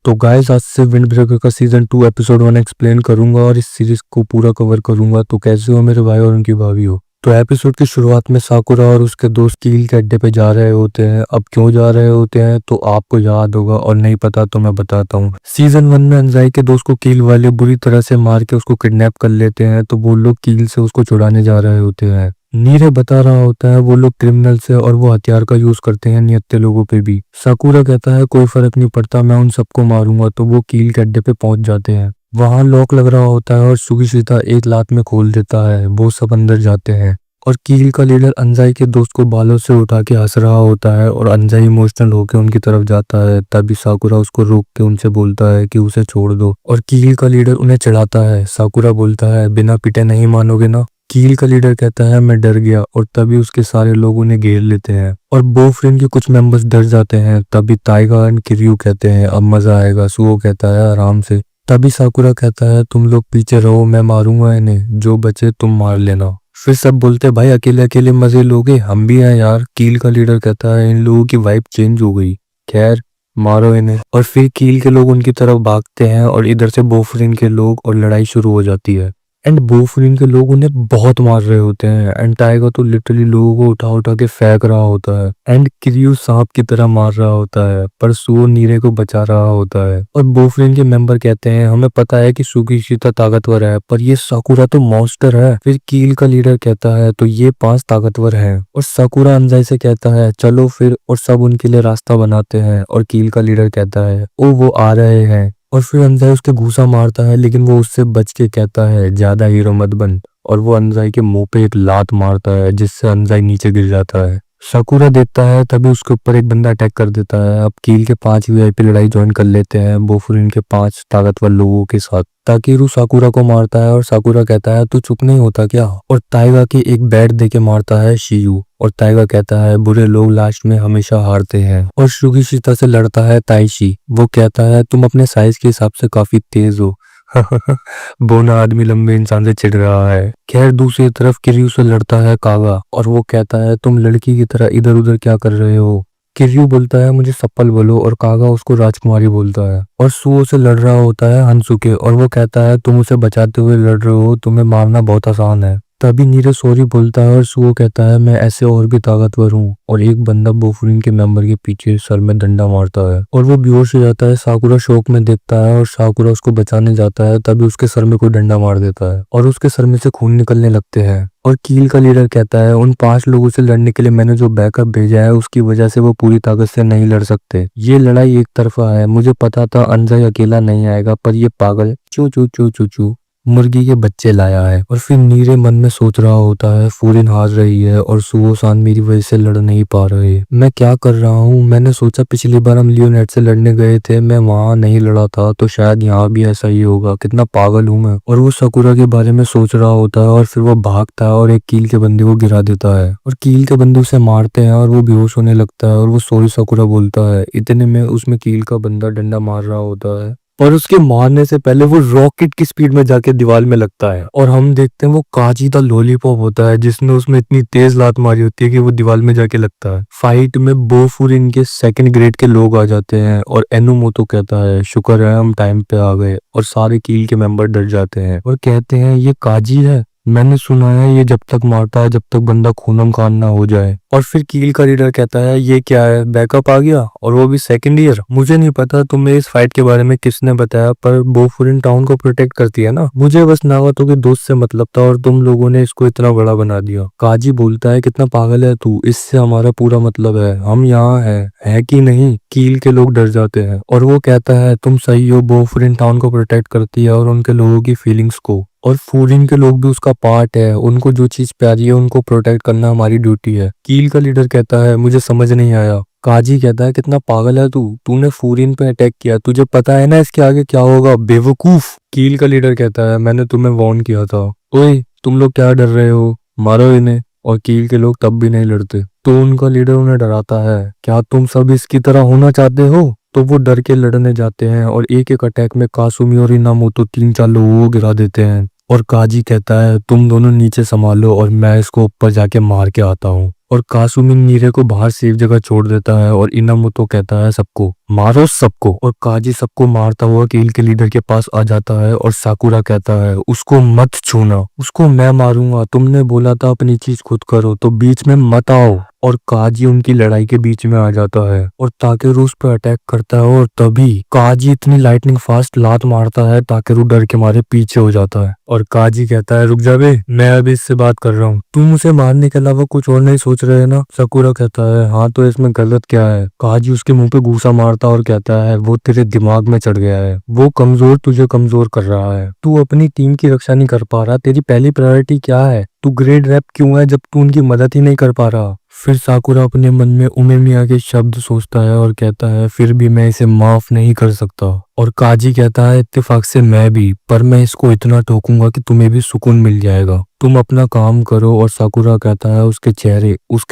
तो गाइस आज से विंड ब्रेकर का सीजन 2 एपिसोड 1 एक्सप्लेन करूंगा और इस सीरीज को पूरा कवर करूंगा। तो कैसे हो मेरे भाई और उनकी भाभी हो। तो एपिसोड की शुरुआत में साकुरा और उसके दोस्त कील के अड्डे पे जा रहे होते हैं। अब क्यों जा रहे होते हैं तो आपको याद होगा, और नहीं पता तो मैं बताता हूँ। सीजन 1 में अंजाई के दोस्त को कील वाले बुरी तरह से मार के उसको किडनैप कर लेते हैं, तो वो लोग कील से उसको छुड़ाने जा रहे होते हैं। नीरे बता रहा होता है वो लोग क्रिमिनल्स है और वो हथियार का यूज करते हैं निहत्थे लोगों पे भी। साकुरा कहता है कोई फर्क नहीं पड़ता, मैं उन सबको मारूंगा। तो वो कील के अड्डे पे पहुंच जाते हैं। वहां लॉक लग रहा होता है और सुगिशिता एक लात में खोल देता है। वो सब अंदर जाते हैं और कील का लीडर अंजाई के दोस्त को बालों से उठा के हंस रहा होता है और अंजाई इमोशनल होकर उनकी तरफ जाता है। तभी साकुरा उसको रोक के उनसे बोलता है कि उसे छोड़ दो, और कील का लीडर उन्हें चढ़ाता है। साकुरा बोलता है बिना पिटे नहीं मानोगे ना। कील का लीडर कहता है मैं डर गया, और तभी उसके सारे लोग उन्हें घेर लेते हैं और बोफ्रेंड के कुछ मेंबर्स डर जाते हैं। तभी टाइगा एंड किरयू कहते हैं अब मजा आएगा। सुओ कहता है आराम से। तभी साकुरा कहता है तुम लोग पीछे रहो, मैं मारूंगा इन्हें, जो बचे तुम मार लेना। फिर सब बोलते भाई अकेले अकेले मजे लोगे, हम भी हैं यार। कील का लीडर कहता है इन लोगों की वाइब चेंज हो गई, खैर मारो इन्हें। और फिर कील के लोग उनकी तरफ भागते हैं और इधर से बोफ्रेंड के लोग, और लड़ाई शुरू हो जाती है। एंड बोफ्रेंड के लोग उन्हें बहुत मार रहे होते हैं। एंड टाइगर तो लिटरली लोगों को उठा उठा के फेंक रहा होता है। एंड किरयू सांप की तरह मार रहा होता है, पर सुओ नीरे को बचा रहा होता है। और बोफ्रेंड के मेंबर कहते हैं हमें पता है कि सुगिशिता ताकतवर है, पर ये साकुरा तो मॉन्स्टर है। फिर कील का लीडर कहता है तो ये 5 ताकतवर हैं। और साकुरा अंजाई से कहता है चलो फिर, और सब उनके लिए रास्ता बनाते हैं। और कील का लीडर कहता है ओ वो आ रहे हैं। और फिर अंजाई उसके घूसा मारता है, लेकिन वो उससे बच के कहता है ज्यादा हीरो मत बन। और वो अंजाई के मुंह पे एक लात मारता है, जिससे अंजाई नीचे गिर जाता है। साकुरा देखता है तभी उसके ऊपर एक बंदा अटैक कर देता है। अब कील के 5 वीआईपी लड़ाई ज्वाइन कर लेते हैं बोफुरिन के 5 ताकतवर लोगों के साथ। ताकीरू साकुरा को मारता है और साकुरा कहता है तू चुप नहीं होता क्या। और टाइगा के एक बैट देके मारता है शियू। और टाइगा कहता है बुरे लोग लास्ट में हमेशा हारते हैं। और सुगिशिता से लड़ता है ताइशी। वो कहता है तुम अपने साइज के हिसाब से काफी तेज हो। बोना आदमी लंबे इंसान से चिढ़ रहा है। खैर दूसरी तरफ किरयू से लड़ता है कागा, और वो कहता है तुम लड़की की तरह इधर उधर क्या कर रहे हो। किरयू बोलता है मुझे सप्पल बोलो, और कागा उसको राजकुमारी बोलता है। और सुओ से लड़ रहा होता है हंसुके, और वो कहता है तुम उसे बचाते हुए लड़ रहे हो, तुम्हें मारना बहुत आसान है। तभी नीरे सॉरी बोलता है और सुओ कहता है मैं ऐसे और भी ताकतवर हूँ। और एक बंदा बोफुरिन के मेंबर के पीछे सर में डंडा मारता है और वो बेहोश हो जाता है। साकुरा शौक में देखता है और साकुरा उसको बचाने जाता है, तभी उसके सर में कोई डंडा मार देता है और उसके सर में से खून निकलने लगते हैं। और कील का लीडर कहता है उन 5 लोगों से लड़ने के लिए मैंने जो बैकअप भेजा है उसकी वजह से वो पूरी ताकत से नहीं लड़ सकते। ये लड़ाई एक तरफा है, मुझे पता था अंजाई अकेला नहीं आएगा, पर ये पागल चू चू चू चू चू मुर्गी के बच्चे लाया है। और फिर नीरे मन में सोच रहा होता है फूरिन हार रही है और सुओ सान मेरी वजह से लड़ नहीं पा रहे, मैं क्या कर रहा हूँ। मैंने सोचा पिछली बार हम लियोनेट से लड़ने गए थे, मैं वहां नहीं लड़ा था, तो शायद यहाँ भी ऐसा ही होगा, कितना पागल हूँ मैं। और वो साकुरा के बारे में सोच रहा होता है और फिर वो भागता है और एक कील के बंदे को गिरा देता है और कील के बंदे उसे मारते हैं और वो बेहोश होने लगता है और वो सॉरी साकुरा बोलता है। इतने में उसमें कील का बंदा डंडा मार रहा होता है और उसके मारने से पहले वो रॉकेट की स्पीड में जाके दीवार में लगता है और हम देखते हैं वो काजी दा लॉलीपॉप होता है जिसने उसमें इतनी तेज लात मारी होती है कि वो दीवार में जाके लगता है। फाइट में बोफुरिन के 2nd ग्रेड के लोग आ जाते हैं और एनुमोतो कहता है शुक्र है हम टाइम पे आ गए, और सारे कील के मेंबर डर जाते हैं और कहते हैं ये काजी है, मैंने सुना है ये जब तक मारता है जब तक बंदा खूनम खान ना हो जाए। और फिर कील का लीडर कहता है ये क्या है, बैकअप आ गया और वो भी 2nd ईयर। मुझे नहीं पता तुम्हें इस फाइट के बारे में किसने बताया, पर बोफुरिन टाउन को प्रोटेक्ट करती है ना, मुझे बस नागातो के दोस्त से मतलब था और तुम लोगों ने इसको इतना बड़ा बना दिया। काजी बोलता है कितना पागल है तू, इससे हमारा पूरा मतलब है, हम यहाँ है कि नहीं। कील के लोग डर जाते हैं और वो कहता है तुम सही हो, बोफुरिन टाउन को प्रोटेक्ट करती है और उनके लोगों की फीलिंग्स को, और फूरिन के लोग भी उसका पार्ट है, उनको जो चीज प्यारी है उनको प्रोटेक्ट करना हमारी ड्यूटी है। कील का लीडर कहता है मुझे समझ नहीं आया। काजी कहता है कितना पागल है तू, तूने फूरिन पे अटैक किया, तुझे पता है ना इसके आगे क्या होगा बेवकूफ। कील का लीडर कहता है मैंने तुम्हें वार्न किया था। ओए तुम लोग क्या डर रहे हो, मारो इन्हें। और कील के लोग तब भी नहीं लड़ते, तो उनका लीडर उन्हें डराता है क्या तुम सब इसकी तरह होना चाहते हो। तो वो डर के लड़ने जाते हैं और एक एक अटैक में कासुमी और इनामोतो 3-4 लोगों को गिरा देते हैं। और काजी कहता है तुम दोनों नीचे संभालो और मैं इसको ऊपर जाके मार के आता हूँ। और कासुमी नीरे को बाहर सेफ जगह छोड़ देता है और इनामोतो कहता है सबको मारो सबको, और काजी सबको मारता हुआ कील के लीडर के पास आ जाता है और साकुरा कहता है उसको मत छूना, उसको मैं मारूंगा, तुमने बोला था अपनी चीज खुद करो तो बीच में मत आओ। और काजी उनकी लड़ाई के बीच में आ जाता है और ताकेरू उस पर अटैक करता है और तभी काजी इतनी लाइटनिंग फास्ट लात मारता है ताकेरू डर के मारे पीछे हो जाता है और काजी कहता है रुक जा बे, मैं अभी इससे बात कर रहा हूँ, तुम उसे मारने के अलावा कुछ और नहीं सोच रहे ना। साकुरा कहता है हाँ तो इसमें गलत क्या है। काजी उसके मुंह पे घूसा मारता और कहता है वो तेरे दिमाग में चढ़ गया है, वो कमजोर तुझे कमजोर कर रहा है, तू अपनी टीम की रक्षा नहीं कर पा रहा, तेरी पहली प्रायोरिटी क्या है, तू ग्रेड रैप क्यों है जब तू उनकी मदद ही नहीं कर पा रहा। फिर साकुरा अपने मन में उमेमिया के शब्द सोचता है और कहता है फिर भी मैं इसे माफ नहीं कर सकता। और काजी कहता है इत्तेफाक से मैं भी, पर मैं इसको इतना ठोकूंगा कि तुम्हें भी सुकून मिल जाएगा, तुम अपना काम करो। और साकुरा कहता है उसके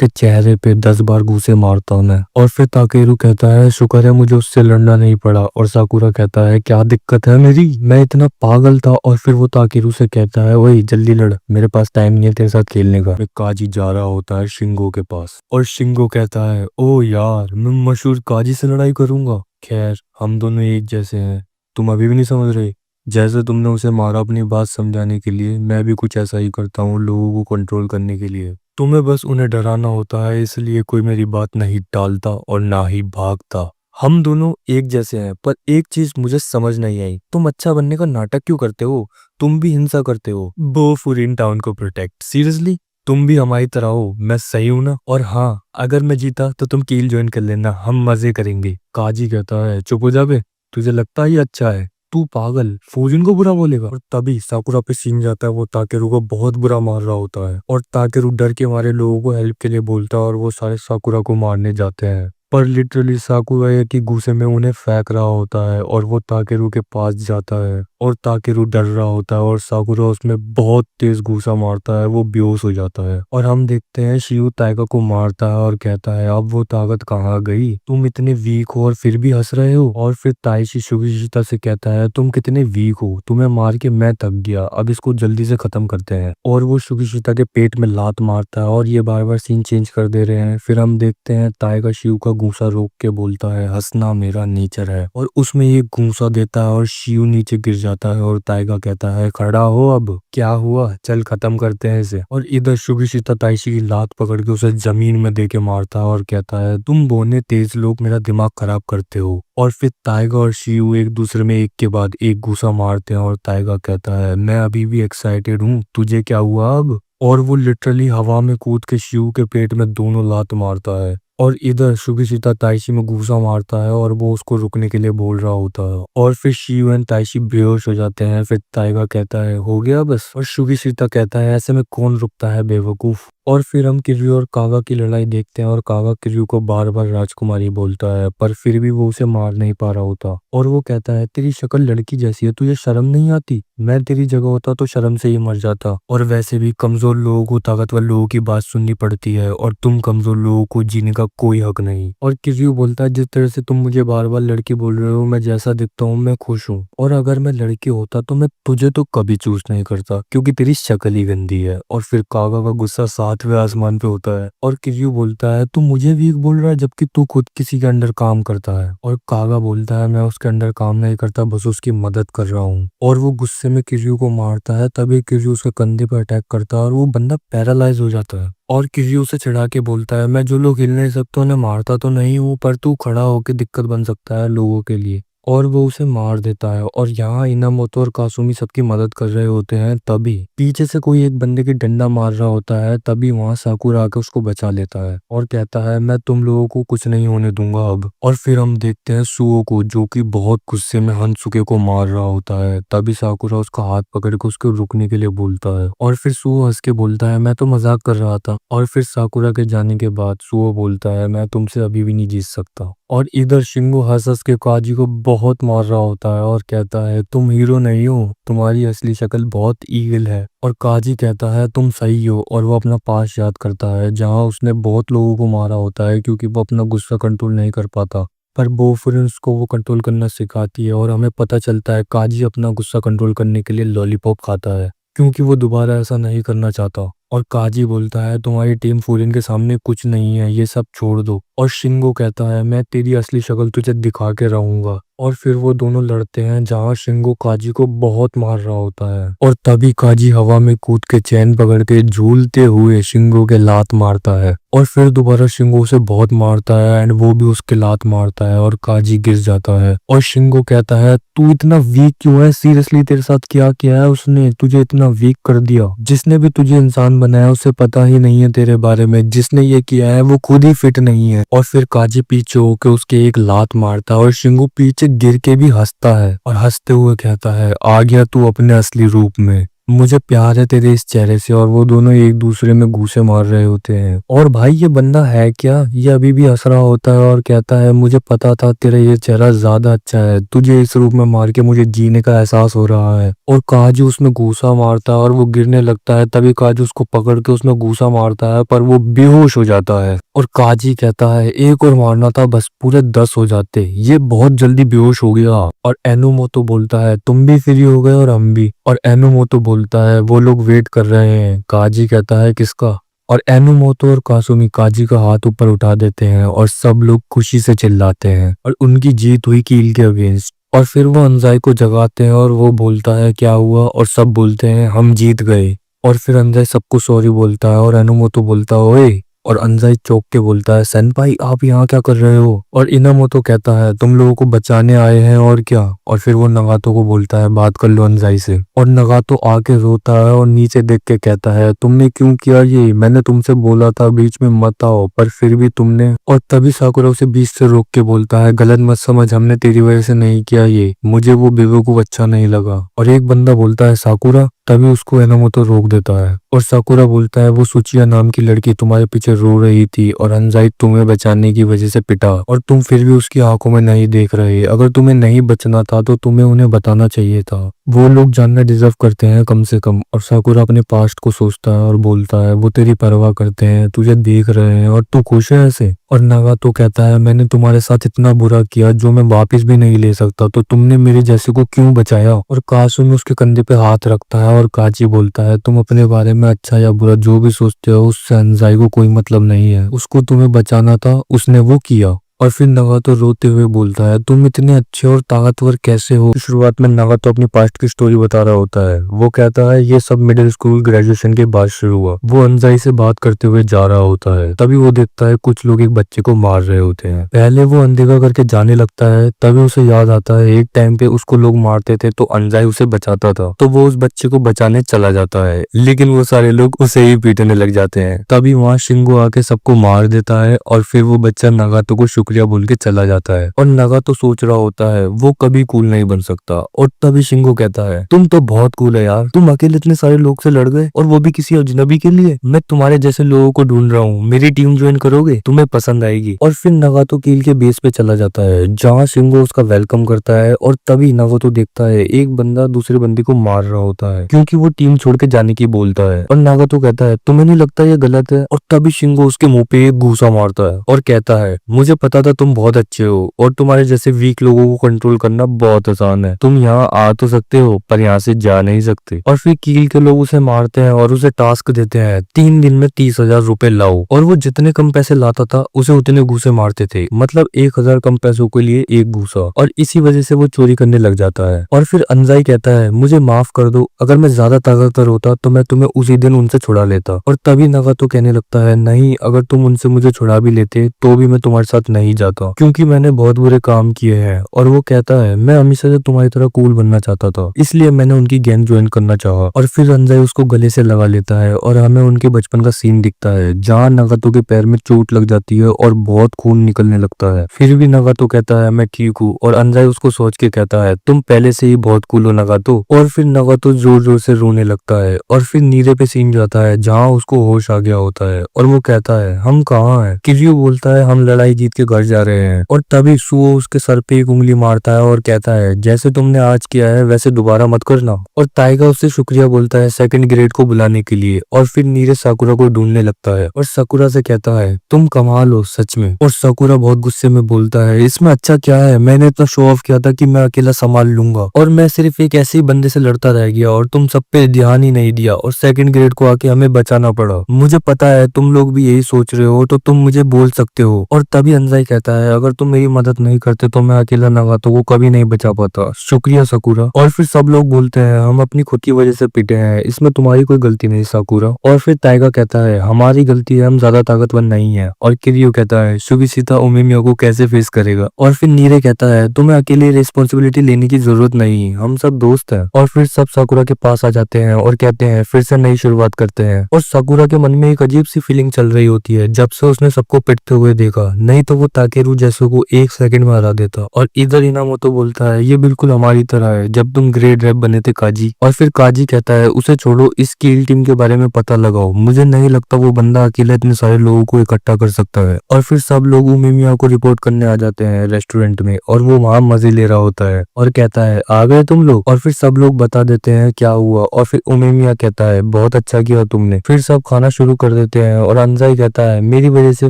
चेहरे पे 10 बार घूसे मारता हूं मैं। और फिर ताकेरू कहता है शुक्र है मुझे उससे लड़ना नहीं पड़ा। और साकुरा कहता है क्या दिक्कत है मेरी, मैं इतना पागल था। और फिर वो ताकेरू से कहता है वही जल्दी लड़, मेरे पास टाइम नहीं है तेरे साथ खेलने का। काजी जा रहा होता है शिंगो के पास और शिंगो कहता है ओ यार मैं मशहूर काजी से लड़ाई करूंगा। खैर हम दोनों एक जैसे हैं, तुम अभी भी नहीं समझ रहे। जैसे तुमने उसे मारा अपनी बात समझाने के लिए, मैं भी कुछ ऐसा ही करता हूँ लोगों को कंट्रोल करने के लिए। तुम्हें बस उन्हें डराना होता है, इसलिए कोई मेरी बात नहीं टालता और ना ही भागता। हम दोनों एक जैसे हैं, पर एक चीज मुझे समझ नहीं आई, तुम अच्छा बनने का नाटक क्यों करते हो, तुम भी हिंसा करते हो बोफुरिन टाउन को प्रोटेक्ट। सीरियसली तुम भी हमारी तरह हो, मैं सही हूं ना। और हाँ अगर मैं जीता तो तुम कील ज्वाइन कर लेना, हम मजे करेंगे। काजी कहता है चुप हो जा बे, तुझे लगता ही अच्छा है, तू पागल फूजिन को बुरा बोलेगा। और तभी साकुरा पे सीन जाता है, वो ताकेरू को बहुत बुरा मार रहा होता है और ताकेरू डर के मारे लोगों को हेल्प के लिए बोलता है और वो सारे साकुरा को मारने जाते हैं। पर लिटरली साकुरा एक ही गुस्से में उन्हें फेंक रहा होता है और वो ताकेरू के पास जाता है और ताकेरू डर रहा होता है और साकुरा उसमें बहुत तेज घूसा मारता है, वो बेहोश हो जाता है। और हम देखते हैं शियू ताइगा को मारता है और कहता है अब वो ताकत कहाँ गई, तुम इतने वीक हो और फिर भी हंस रहे हो। और फिर ताइशी शुगिशिता से कहता है तुम कितने वीक हो, तुम्हें मार के मैं थक गया, अब इसको जल्दी से खत्म करते हैं। और वो शुगिशिता के पेट में लात मारता है और ये बार बार सीन चेंज कर दे रहे हैं। फिर हम देखते हैं ताइगा शियू का घूसा रोक के बोलता है हंसना मेरा नेचर है, और उसमें एक घूसा देता है और शियू नीचे गिर जाता है और ताइगा कहता है खड़ा हो, अब क्या हुआ, चल खत्म करते हैं इसे। और इधर शुगिशिता ताइशी की लात पकड़ के उसे जमीन में दे के मारता है और कहता है तुम बोने तेज लोग मेरा दिमाग खराब करते हो। और फिर ताइगा और शियू एक दूसरे में एक के बाद एक घूसा मारते हैं और ताइगा कहता है मैं अभी भी एक्साइटेड हूँ, तुझे क्या हुआ अब। और वो लिटरली हवा में कूद के शियू के पेट में दोनों लात मारता है। और इधर शुगिशिता ताइशी में घूसा मारता है और वो उसको रुकने के लिए बोल रहा होता है। और फिर शियू एंड ताइशी बेहोश हो जाते हैं। फिर ताइगा कहता है हो गया बस, और शुगिशिता कहता है ऐसे में कौन रुकता है बेवकूफ। और फिर हम किर्यू और कागा की लड़ाई देखते हैं और कागा किर्यू को बार बार राजकुमारी बोलता है, पर फिर भी वो उसे मार नहीं पा रहा होता। और वो कहता है तेरी शक्ल लड़की जैसी है, तुझे शर्म नहीं आती, मैं तेरी जगह होता तो शर्म से ही मर जाता। और वैसे भी कमजोर लोगों को ताकतवर लोगों की बात सुननी पड़ती है और तुम कमजोर लोगों को जीने का कोई हक नहीं। और किर्यू बोलता है जिस तरह से तुम मुझे बार बार लड़की बोल रहे हो, मैं जैसा दिखता हूँ मैं खुश हूँ, और अगर मैं लड़की होता तो मैं तुझे तो कभी चूज नहीं करता क्योंकि तेरी शक्ल ही गंदी है। और फिर कागा का गुस्सा 7वें आसमान पे होता है और किर्यू बोलता है तू मुझे वीक बोल रहा है जबकि तू खुद किसी के अंडर काम करता है। और कागा बोलता है मैं उसके अंडर काम नहीं करता, बस उसकी मदद कर रहा हूँ। और वो गुस्से में किर्यू को मारता है, तभी किर्यू उसके कंधे पर अटैक करता है और वो बंदा पैरालाइज हो जाता है। और किर्यू उसे चिढ़ा के बोलता है मैं जो लोग हिल नहीं सकते उन्हें मारता तो नहीं हूँ, पर तू खड़ा होके दिक्कत बन सकता है लोगों के लिए। और वो उसे मार देता है। और यहाँ इनामोतो और कासुमी सबकी मदद कर रहे होते हैं, तभी पीछे से कोई एक बंदे की डंडा मार रहा होता है। तभी वहां साकुरा आके उसको बचा लेता है और कहता है मैं तुम लोगों को कुछ नहीं होने दूंगा अब। और फिर हम देखते हैं सुओ को जो कि बहुत गुस्से में हनसुके को मार रहा होता है। तभी साकुरा उसका हाथ पकड़ के उसको रुकने के लिए बोलता है और फिर सुओ हंस के बोलता है मैं तो मजाक कर रहा था। और फिर साकुरा के जाने के बाद सुओ बोलता है मैं तुमसे अभी भी नहीं जीत सकता। और इधर शिंगो हंस हंस के काजी को बहुत मार रहा होता है और कहता है तुम हीरो नहीं हो, तुम्हारी असली शक्ल बहुत ईविल है। और काजी कहता है तुम सही हो, और वो अपना पास्ट याद करता है जहां उसने बहुत लोगों को मारा होता है क्योंकि वो अपना गुस्सा कंट्रोल नहीं कर पाता। पर बोफुरिन्स को वो कंट्रोल करना सिखाती है और हमें पता चलता है काजी अपना गुस्सा कंट्रोल करने के लिए लॉलीपॉप खाता है क्योंकि वो दोबारा ऐसा नहीं करना चाहता। और काजी बोलता है तुम्हारी टीम फूरिन के सामने कुछ नहीं है, ये सब छोड़ दो। और शिंगो कहता है मैं तेरी असली शक्ल तुझे दिखा के रहूंगा। और फिर वो दोनों लड़ते हैं जहां शिंगो काजी को बहुत मार रहा होता है और तभी काजी हवा में कूद के चैन पकड़ के झूलते हुए शिंगो के लात मारता है और फिर दोबारा शिंगो उसे बहुत मारता है एंड वो भी उसके लात मारता है और काजी गिर जाता है। और शिंगो कहता है तू इतना वीक क्यों है, सीरियसली तेरे साथ क्या किया है उसने, तुझे इतना वीक कर दिया। जिसने भी तुझे इंसान बनाया उसे पता ही नहीं है तेरे बारे में, जिसने ये किया है वो खुद ही फिट नहीं है। और फिर काजी पीछे होके उसके एक लात मारता है और शिंगो पीछे गिर के भी हंसता है और हंसते हुए कहता है आ गया तू अपने असली रूप में, मुझे प्यार है तेरे इस चेहरे से। और वो दोनों एक दूसरे में घूंसे मार रहे होते हैं। और भाई ये बंदा है क्या, ये अभी भी हंस रहा होता है और कहता है मुझे पता था तेरा ये चेहरा ज्यादा अच्छा है, तुझे इस रूप में मार के मुझे जीने का एहसास हो रहा है। और काजू उसमें घूसा मारता है और वो गिरने लगता है, तभी काजू उसको पकड़ के उसमें घूसा मारता है पर वो बेहोश हो जाता है। और काजी कहता है एक और मारना था बस पूरे 10 हो जाते, ये बहुत जल्दी बेहोश हो गया। और एनुमोतो बोलता है तुम भी फ्री हो गए और हम भी। और एनुमोतो बोलता है वो लोग वेट कर रहे हैं। काजी कहता है किसका। और एनुमोतो और कासुमी काजी का हाथ ऊपर उठा देते हैं और सब लोग खुशी से चिल्लाते हैं और उनकी जीत हुई कील के अगेंस्ट। और फिर वो अंजाई को जगाते हैं और वो बोलता है क्या हुआ, और सब बोलते हैं हम जीत गए। और फिर अंजाई सबको सॉरी बोलता है और एनुमोतो बोलता है ओए, और अंजाई चौंक के बोलता है सेनपाई आप यहाँ क्या कर रहे हो। और इनामोतो कहता है तुम लोगों को बचाने आए हैं और क्या। और फिर वो नगातो को बोलता है बात कर लो अंजाई से। और नगातो आके रोता है और नीचे देख के कहता है तुमने क्यों किया ये, मैंने तुमसे बोला था बीच में मत आओ पर फिर भी तुमने। और तभी साकुरा उसे बीच से रोक के बोलता है गलत मत समझ, हमने तेरी वजह से नहीं किया ये, मुझे वो बेवकूफ अच्छा नहीं लगा। और एक बंदा बोलता है साकुरा, तभी उसको एनामोतो रोक देता है और साकुरा बोलता है वो सुचिया नाम की लड़की तुम्हारे पीछे रो रही थी और अंजाई तुम्हें बचाने की वजह से पिटा और तुम फिर भी उसकी आंखों में नहीं देख रहे, अगर तुम्हें नहीं बचना था तो तुम्हें उन्हें बताना चाहिए था, वो लोग जानना डिजर्व करते हैं कम से कम। और साकुरा अपने पास्ट को सोचता है और बोलता है वो तेरी परवाह करते हैं, तुझे देख रहे हैं और तू खुश है ऐसे। और नागातो कहता है मैंने तुम्हारे साथ इतना बुरा किया जो मैं वापस भी नहीं ले सकता, तो तुमने मेरे जैसे को क्यों बचाया। और कासुमी उसके कंधे पे हाथ रखता है और काजी बोलता है तुम अपने बारे में अच्छा या बुरा जो भी सोचते हो उससे अंजाई को कोई मतलब नहीं है, उसको तुम्हें बचाना था उसने वो किया। और फिर नगातो रोते हुए बोलता है तुम इतने अच्छे और ताकतवर कैसे हो। शुरुआत में नगातो अपनी पास्ट की स्टोरी बता रहा होता है, वो कहता है ये सब मिडिल स्कूल ग्रेजुएशन के बाद शुरू हुआ। वो अंजाई से बात करते हुए जा रहा होता है, तभी वो देखता है कुछ लोग एक बच्चे को मार रहे होते हैं। पहले वो अनदेखा करके जाने लगता है, तभी उसे याद आता है एक टाइम पे उसको लोग मारते थे तो अंजाई उसे बचाता था, तो वो उस बच्चे को बचाने चला जाता है, लेकिन वो सारे लोग उसे ही पीटने लग जाते हैं। तभी वहाँ शिंगो आके सबको मार देता है और फिर वो बच्चा नगातो को शुक्रिया बोल के चला जाता है। और नगातो सोच रहा होता है वो कभी कूल नहीं बन सकता। और तभी शिंगो कहता है तुम तो बहुत कूल है यार, तुम अकेले इतने सारे लोग से लड़ गए और वो भी किसी अजनबी के लिए। मैं तुम्हारे जैसे लोगों को ढूंढ रहा हूँ, मेरी टीम ज्वाइन करोगे, तुम्हें पसंद आएगी। और फिर नगातो कील के बेस पे चला जाता है जहाँ शिंगो उसका वेलकम करता है। और तभी नगातो देखता है एक बंदा दूसरे बंदे को मार रहा होता है क्योंकि वो टीम छोड़ के जाने की बोलता है। और नगातो कहता है तुम्हें नहीं लगता ये गलत है। और तभी शिंगो उसके मुंह पे एक घूसा मारता है और कहता है मुझे पता था तुम बहुत अच्छे हो और तुम्हारे जैसे वीक लोगों को कंट्रोल करना बहुत आसान है, तुम यहाँ आ तो सकते हो पर यहाँ से जा नहीं सकते। और फिर कील के लोग उसे मारते हैं और उसे टास्क देते हैं 3 दिन में 30,000 रुपए लाओ। और वो जितने कम पैसे लाता था उसे उतने घूसे मारते थे, मतलब 1,000 कम पैसों के लिए एक घूसा। और इसी वजह से वो चोरी करने लग जाता है। और फिर अंजाई कहता है मुझे माफ कर दो, अगर मैं ज्यादा ताकतवर होता तो मैं तुम्हें उसी दिन उनसे छुड़ा लेता। और तभी नगातो कहने लगता है नहीं, अगर तुम उनसे मुझे छुड़ा भी लेते तो भी मैं तुम्हारे साथ नहीं जाता क्योंकि मैंने बहुत बुरे काम किए हैं। और वो कहता है मैं हमेशा से तुम्हारी तरह कूल बनना चाहता था, इसलिए मैंने उनकी गैंग ज्वाइन करना चाहा। और फिर अंजाई उसको गले से लगा लेता है और हमें उनके बचपन का सीन दिखता है जहाँ नगातो के पैर में चोट लग जाती है और बहुत खून निकलने लगता है। फिर भी नगातो कहता है मैं ठीक हूँ और अंजाई उसको सोच के कहता है तुम पहले से ही बहुत कूल हो नगातो। और फिर नगातो जोर जोर से रोने लगता है और फिर नीरे पे सीन जाता है जहाँ उसको होश आ गया होता है और वो कहता है हम कहाँ हैं। किर्यू बोलता है हम लड़ाई जीत के घर जा रहे हैं और तभी सुओ उसके सर पे एक उंगली मारता है और कहता है जैसे तुमने आज किया है वैसे दोबारा मत करना। और ताइगा उससे शुक्रिया बोलता है सेकंड ग्रेड को बुलाने के लिए और फिर नीरज साकुरा को ढूंढने लगता है और साकुरा से कहता है तुम कमाल हो सच में। और साकुरा बहुत गुस्से में बोलता है इसमें अच्छा क्या है, मैंने इतना शो ऑफ किया था कि मैं अकेला संभाल लूंगा और मैं सिर्फ एक ऐसे ही बंदे से लड़ता रह गया और तुम सब पे ध्यान ही नहीं दिया और सेकंड ग्रेड को आके हमें बचाना पड़ा। मुझे पता है तुम लोग भी यही सोच रहे हो तो तुम मुझे बोल सकते हो। और तभी अंजाई कहता है अगर तुम मेरी मदद नहीं करते तो मैं अकेला नगातो को कभी नहीं बचा पाता, शुक्रिया साकुरा। और फिर सब लोग बोलते हैं हम अपनी खुद की वजह से पिटे हैं, इसमें तुम्हारी कोई गलती नहीं साकुरा। और फिर ताइगा कहता है हमारी गलती है, हम ज्यादा ताकतवर नहीं है। और किरियो कहता है सुगिशिता उमिमिया को कैसे फेस करेगा। और फिर नीरे कहता है तुम्हें अकेले रिस्पॉन्सिबिलिटी लेने की जरूरत नहीं, हम सब दोस्त हैं। और फिर सब साकुरा के पास आ जाते हैं और कहते हैं फिर से नई शुरुआत करते हैं। और साकुरा के मन में एक अजीब सी फीलिंग चल रही होती है जब से उसने सबको पिटते हुए देखा, नहीं तो वो ताकेरू जैसे को एक सेकंड में हरा देता। और इधर इनामोतो बोलता है ये बिल्कुल हमारी तरह है जब तुम ग्रेड रैप बने थे काजी। और फिर काजी कहता है उसे छोड़ो, इस कील टीम के बारे में पता लगाओ, मुझे नहीं लगता वो बंदा अकेला इतने सारे लोगों को इकट्ठा कर सकता है। और फिर सब लोग उमिमिया को रिपोर्ट करने आ जाते हैं रेस्टोरेंट में और वो वहां मजे ले रहा होता है और कहता है आ गए तुम लोग। और फिर सब लोग बता देते हैं क्या हुआ और फिर उमिमिया कहता है बहुत अच्छा किया तुमने। फिर सब खाना शुरू कर देते हैं और अंजाई कहता है मेरी वजह से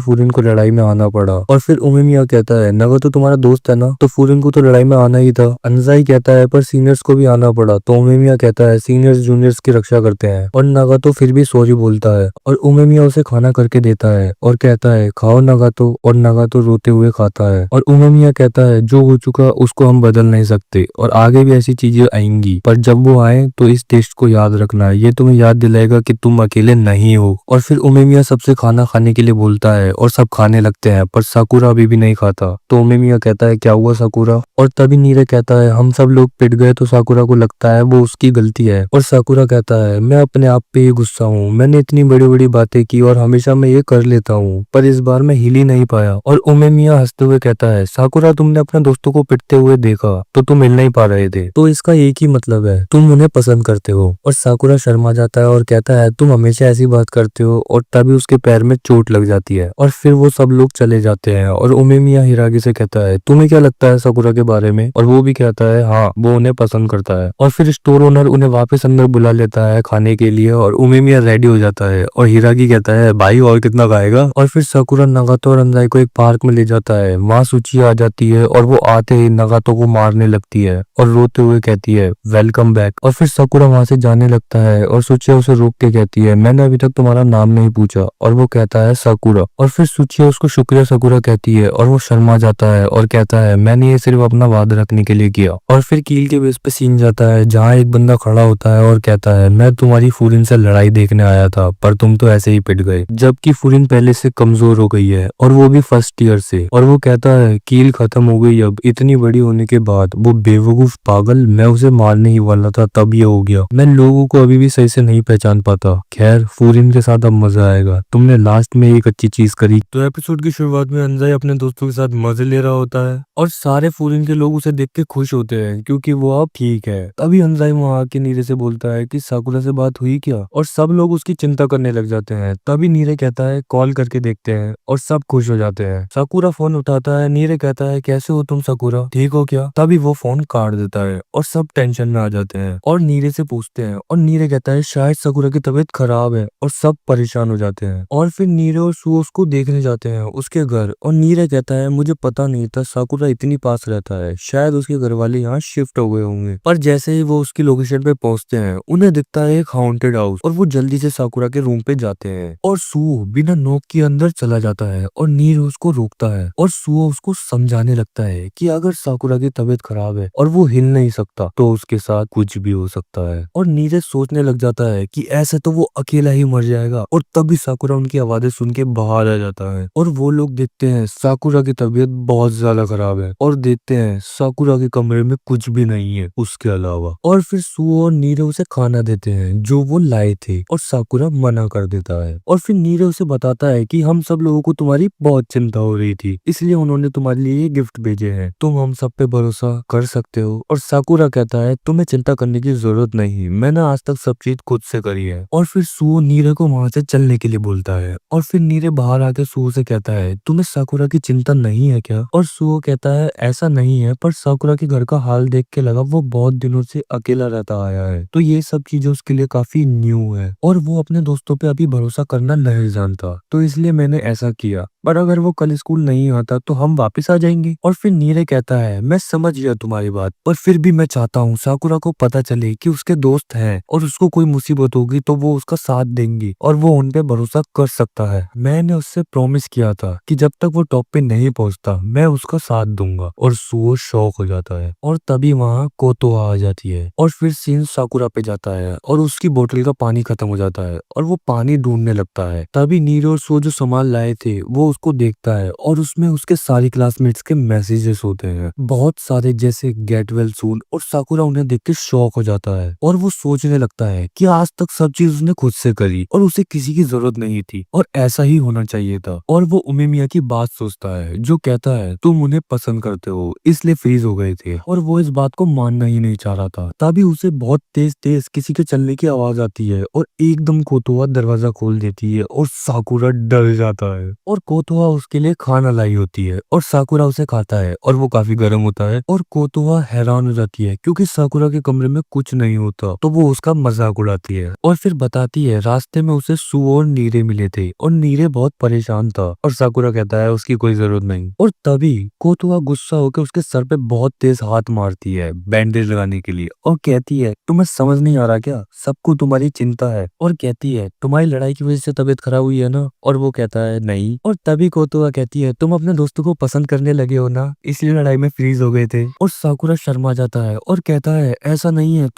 फूरिन को लड़ाई में आना पड़ा। और फिर उमिमिया कहता है नगा तो तुम्हारा दोस्त है ना, तो फूरिन को तो लड़ाई में आना ही था। अंजाई कहता है पर सीनियर्स को भी आना पड़ा, तो उमिमिया कहता है सीनियर्स जूनियर्स की रक्षा करते हैं। और नगातो फिर भी सॉरी बोलता है और उमिमिया उसे खाना करके देता है और कहता है खाओ नगातो। और नगातो रोते हुए खाता है और उमिमिया कहता है जो हो चुका उसको हम बदल नहीं सकते और आगे भी ऐसी चीजें आएंगी, पर जब वो आए तो इस टेस्ट को याद रखना, ये तुम्हें याद दिलाएगा कि तुम अकेले नहीं हो। और फिर उमिमिया सबसे खाना खाने के लिए बोलता है और सब खाने लगते हैं, पर साकुरा अभी भी नहीं खाता। तो उमिमिया कहता है क्या हुआ साकुरा। और तभी नीरे कहता है हम सब लोग पिट गए तो साकुरा को लगता है वो उसकी गलती है। और साकुरा कहता है मैं अपने आप पे ही गुस्सा हूँ, मैंने इतनी बड़ी बड़ी बातें की और हमेशा मैं ये कर लेता हूँ, पर इस बार मैं हिल ही नहीं पाया। और उमिमिया हंसते हुए कहता है साकुरा तुमने अपने दोस्तों को पिटते हुए देखा तो तुम हिल नहीं पा रहे थे, तो इसका एक ही मतलब है तुम उन्हें पसंद करते हो। और साकुरा शर्मा जाता है और कहता है तुम हमेशा ऐसी बात करते हो। और तभी उसके पैर में चोट लग जाती है और फिर वो सब लोग चले जाते हैं। और उमिमिया हिरागी से कहता है तुम्हें क्या लगता है साकुरा के बारे में, और वो भी कहता है हाँ वो उन्हें पसंद करता है। और फिर स्टोर ओनर उन्हें वापस अंदर बुला लेता है खाने के लिए और उमिमिया रेडी हो जाता है और हिरागी कहता है भाई और कितना खाएगा। और फिर साकुरा नगातो और अंजाई को एक पार्क में ले जाता है, वहां सूची आ जाती है और वो आते ही नगातो को मारने लगती है और रोते हुए कहती है वेलकम बैक। और फिर साकुरा वहां से जाने लगता है और सुचिया उसे रोक के कहती है मैंने अभी तक तुम्हारा नाम नहीं पूछा, और वो कहता है साकुरा। और फिर सुचिया उसको शुक्रिया साकुरा कहती है और वो शर्मा जाता है और कहता है मैंने ये सिर्फ अपना वादा रखने के लिए किया। और फिर कील के बेस पे सीन जाता है जहाँ एक बंदा खड़ा होता है और कहता है मैं तुम्हारी फूरिन से लड़ाई देखने आया था पर तुम तो ऐसे ही पिट गए, जबकि फूरिन पहले से कमजोर हो गई है और वो भी फर्स्ट ईयर से। और वो कहता है कील खत्म हो गई अब इतनी बड़ी होने के बाद, वो बेवकूफ पागल, मैं उसे मारने ही वाला था तब ये हो गया, मैं लोगों को अभी भी सही से नहीं पहचान पाता। खैर फूरिन के साथ अब मजा आएगा, तुमने लास्ट में एक अच्छी चीज करी। तो एपिसोड की शुरुआत में अंजाई अपने दोस्तों के साथ मजे ले रहा होता है और सारे फूरिन के लोग उसे देख के खुश होते हैं क्योंकि वो अब ठीक है। तभी अंजाई वहां आके नीरे से बोलता है कि साकुरा से बात हुई क्या, और सब लोग उसकी चिंता करने लग जाते हैं। तभी नीरे कहता है कॉल करके देखते हैं और सब खुश हो जाते हैं। साकुरा फोन उठाता है, नीरे कहता है कैसे हो तुम साकुरा, ठीक हो क्या। तभी वो फोन काट देता है और सब टेंशन में आ जाते हैं और नीरे से पूछते हैं और नीरे कहता है शायद साकुरा की तबीयत खराब है और सब परेशान हो जाते हैं। और फिर नीरे और सू उसको देखने जाते हैं उसके घर और नीरे कहता है मुझे पता नहीं था साकुरा इतनी पास रहता है, शायद उसके घर वाले यहाँ शिफ्ट हो गए होंगे। पर जैसे ही वो उसकी लोकेशन पे पहुंचते हैं उन्हें दिखता है एक हाउंटेड हाउस और वो जल्दी से साकुरा के रूम पे जाते हैं और सुओ बिना नोक के अंदर चला जाता है और नीरे उसको रोकता है और सुओ उसको समझाने लगता है कि अगर साकुरा की तबीयत खराब है और वो हिल नहीं सकता तो उसके साथ कुछ भी हो सकता है। और नीरे सोचने लग जाता है कि ऐसे तो वो अकेला ही मर जाएगा। और तभी साकुरा उनकी आवाजें सुन के बाहर आ जाता है और वो लोग देखते हैं साकुरा की तबीयत बहुत ज्यादा खराब है और देखते हैं साकुरा के कमरे में कुछ भी नहीं है उसके अलावा। और फिर सुओ और नीरे उसे खाना देते हैं जो वो लाए थे और साकुरा मना कर देता है। और फिर नीरे उसे बताता है कि हम सब लोगों को तुम्हारी बहुत चिंता हो रही थी, इसलिए उन्होंने तुम्हारे लिए गिफ्ट भेजे हैं, तुम हम सब पे भरोसा कर सकते हो। और साकुरा कहता है तुम्हें चिंता करने की जरूरत नहीं, मैंने आज तक सब चीज खुद से करी है। और फिर सुओ नीरे को वहां से चलने के लिए बोलता है और फिर नीरे बाहर आके सुओ से कहता है तुम्हें साकुरा की चिंता नहीं है क्या? और सुओ कहता है ऐसा नहीं है, पर साकुरा के घर का हाल देख के लगा वो बहुत दिनों से अकेला रहता आया है, तो ये सब चीजें उसके लिए काफी न्यू है और वो अपने दोस्तों पे अभी भरोसा करना नहीं जानता, तो इसलिए मैंने ऐसा किया। पर अगर वो कल स्कूल नहीं आता तो हम वापस आ जाएंगे। और फिर नीरे कहता है मैं समझ गया तुम्हारी बात, पर फिर भी मैं चाहता हूँ साकुरा को पता चले कि उसके दोस्त हैं और उसको कोई मुसीबत होगी तो वो उसका साथ देंगी और वो उन पे भरोसा कर सकता है। मैंने उससे प्रॉमिस किया था कि जब तक वो टॉप पे नहीं पहुंचता मैं उसका साथ दूंगा। और सुओ शॉक हो जाता है और तभी वहाँ कोतोआ आ जाती है और फिर सीन साकुरा पे जाता है और उसकी बोतल का पानी खत्म हो जाता है और वो पानी ढूंढने लगता है। तभी नीरो और सुओ जो सामान लाए थे वो उसको देखता है और उसमें उसके सारे क्लासमेट्स के मैसेजेस होते हैं, बहुत सारे, जैसे गेट वेल सून। और साकुरा उन्हें देख के शॉक हो जाता है और वो सोचने लगता है कि आज तक सब चीज उसने खुद से करी और उसे किसी की जरूरत नहीं थी और ऐसा ही होना चाहिए था। और वो उमेमिया की बात सोचता है जो कहता है तुम उन्हें पसंद करते हो इसलिए फ्रीज हो गए थे, और वो इस बात को मानना ही नहीं चाह रहा था। तभी उसे बहुत तेज तेज किसी के चलने की आवाज आती है और एकदम कोतोआ दरवाजा खोल देती है और साकुरा डर जाता है। और कोतोआ उसके लिए खाना लाई होती है और साकुरा उसे खाता है और वो काफी गर्म होता है और कोतोआ हैरान हो जाती है क्योंकि साकुरा के कमरे में कुछ नहीं होता, तो वो उसका मजाक उड़ाती है और फिर बताती है रास्ते में उसे सुओ और नीरे मिले थे और नीरे बहुत परेशान था और साकुरा कहता है उसकी कोई जरूरत नहीं। और तभी कोतोआ गुस्सा होकर उसके सर पे बहुत तेज हाथ मारती है बैंडेज लगाने के लिए और कहती है तुम्हें समझ नहीं आ रहा क्या, सबको तुम्हारी चिंता है। और कहती है तुम्हारी लड़ाई की वजह से तबीयत खराब हुई है ना, और वो कहता है नहीं। और तभी कोतोआ कहती है तुम अपने दोस्तों को पसंद करने लगे हो ना, इसलिए लड़ाई में फ्रीज हो गए थे। और साकुरा शर्मा जाता है और कहता है ऐसा नहीं है,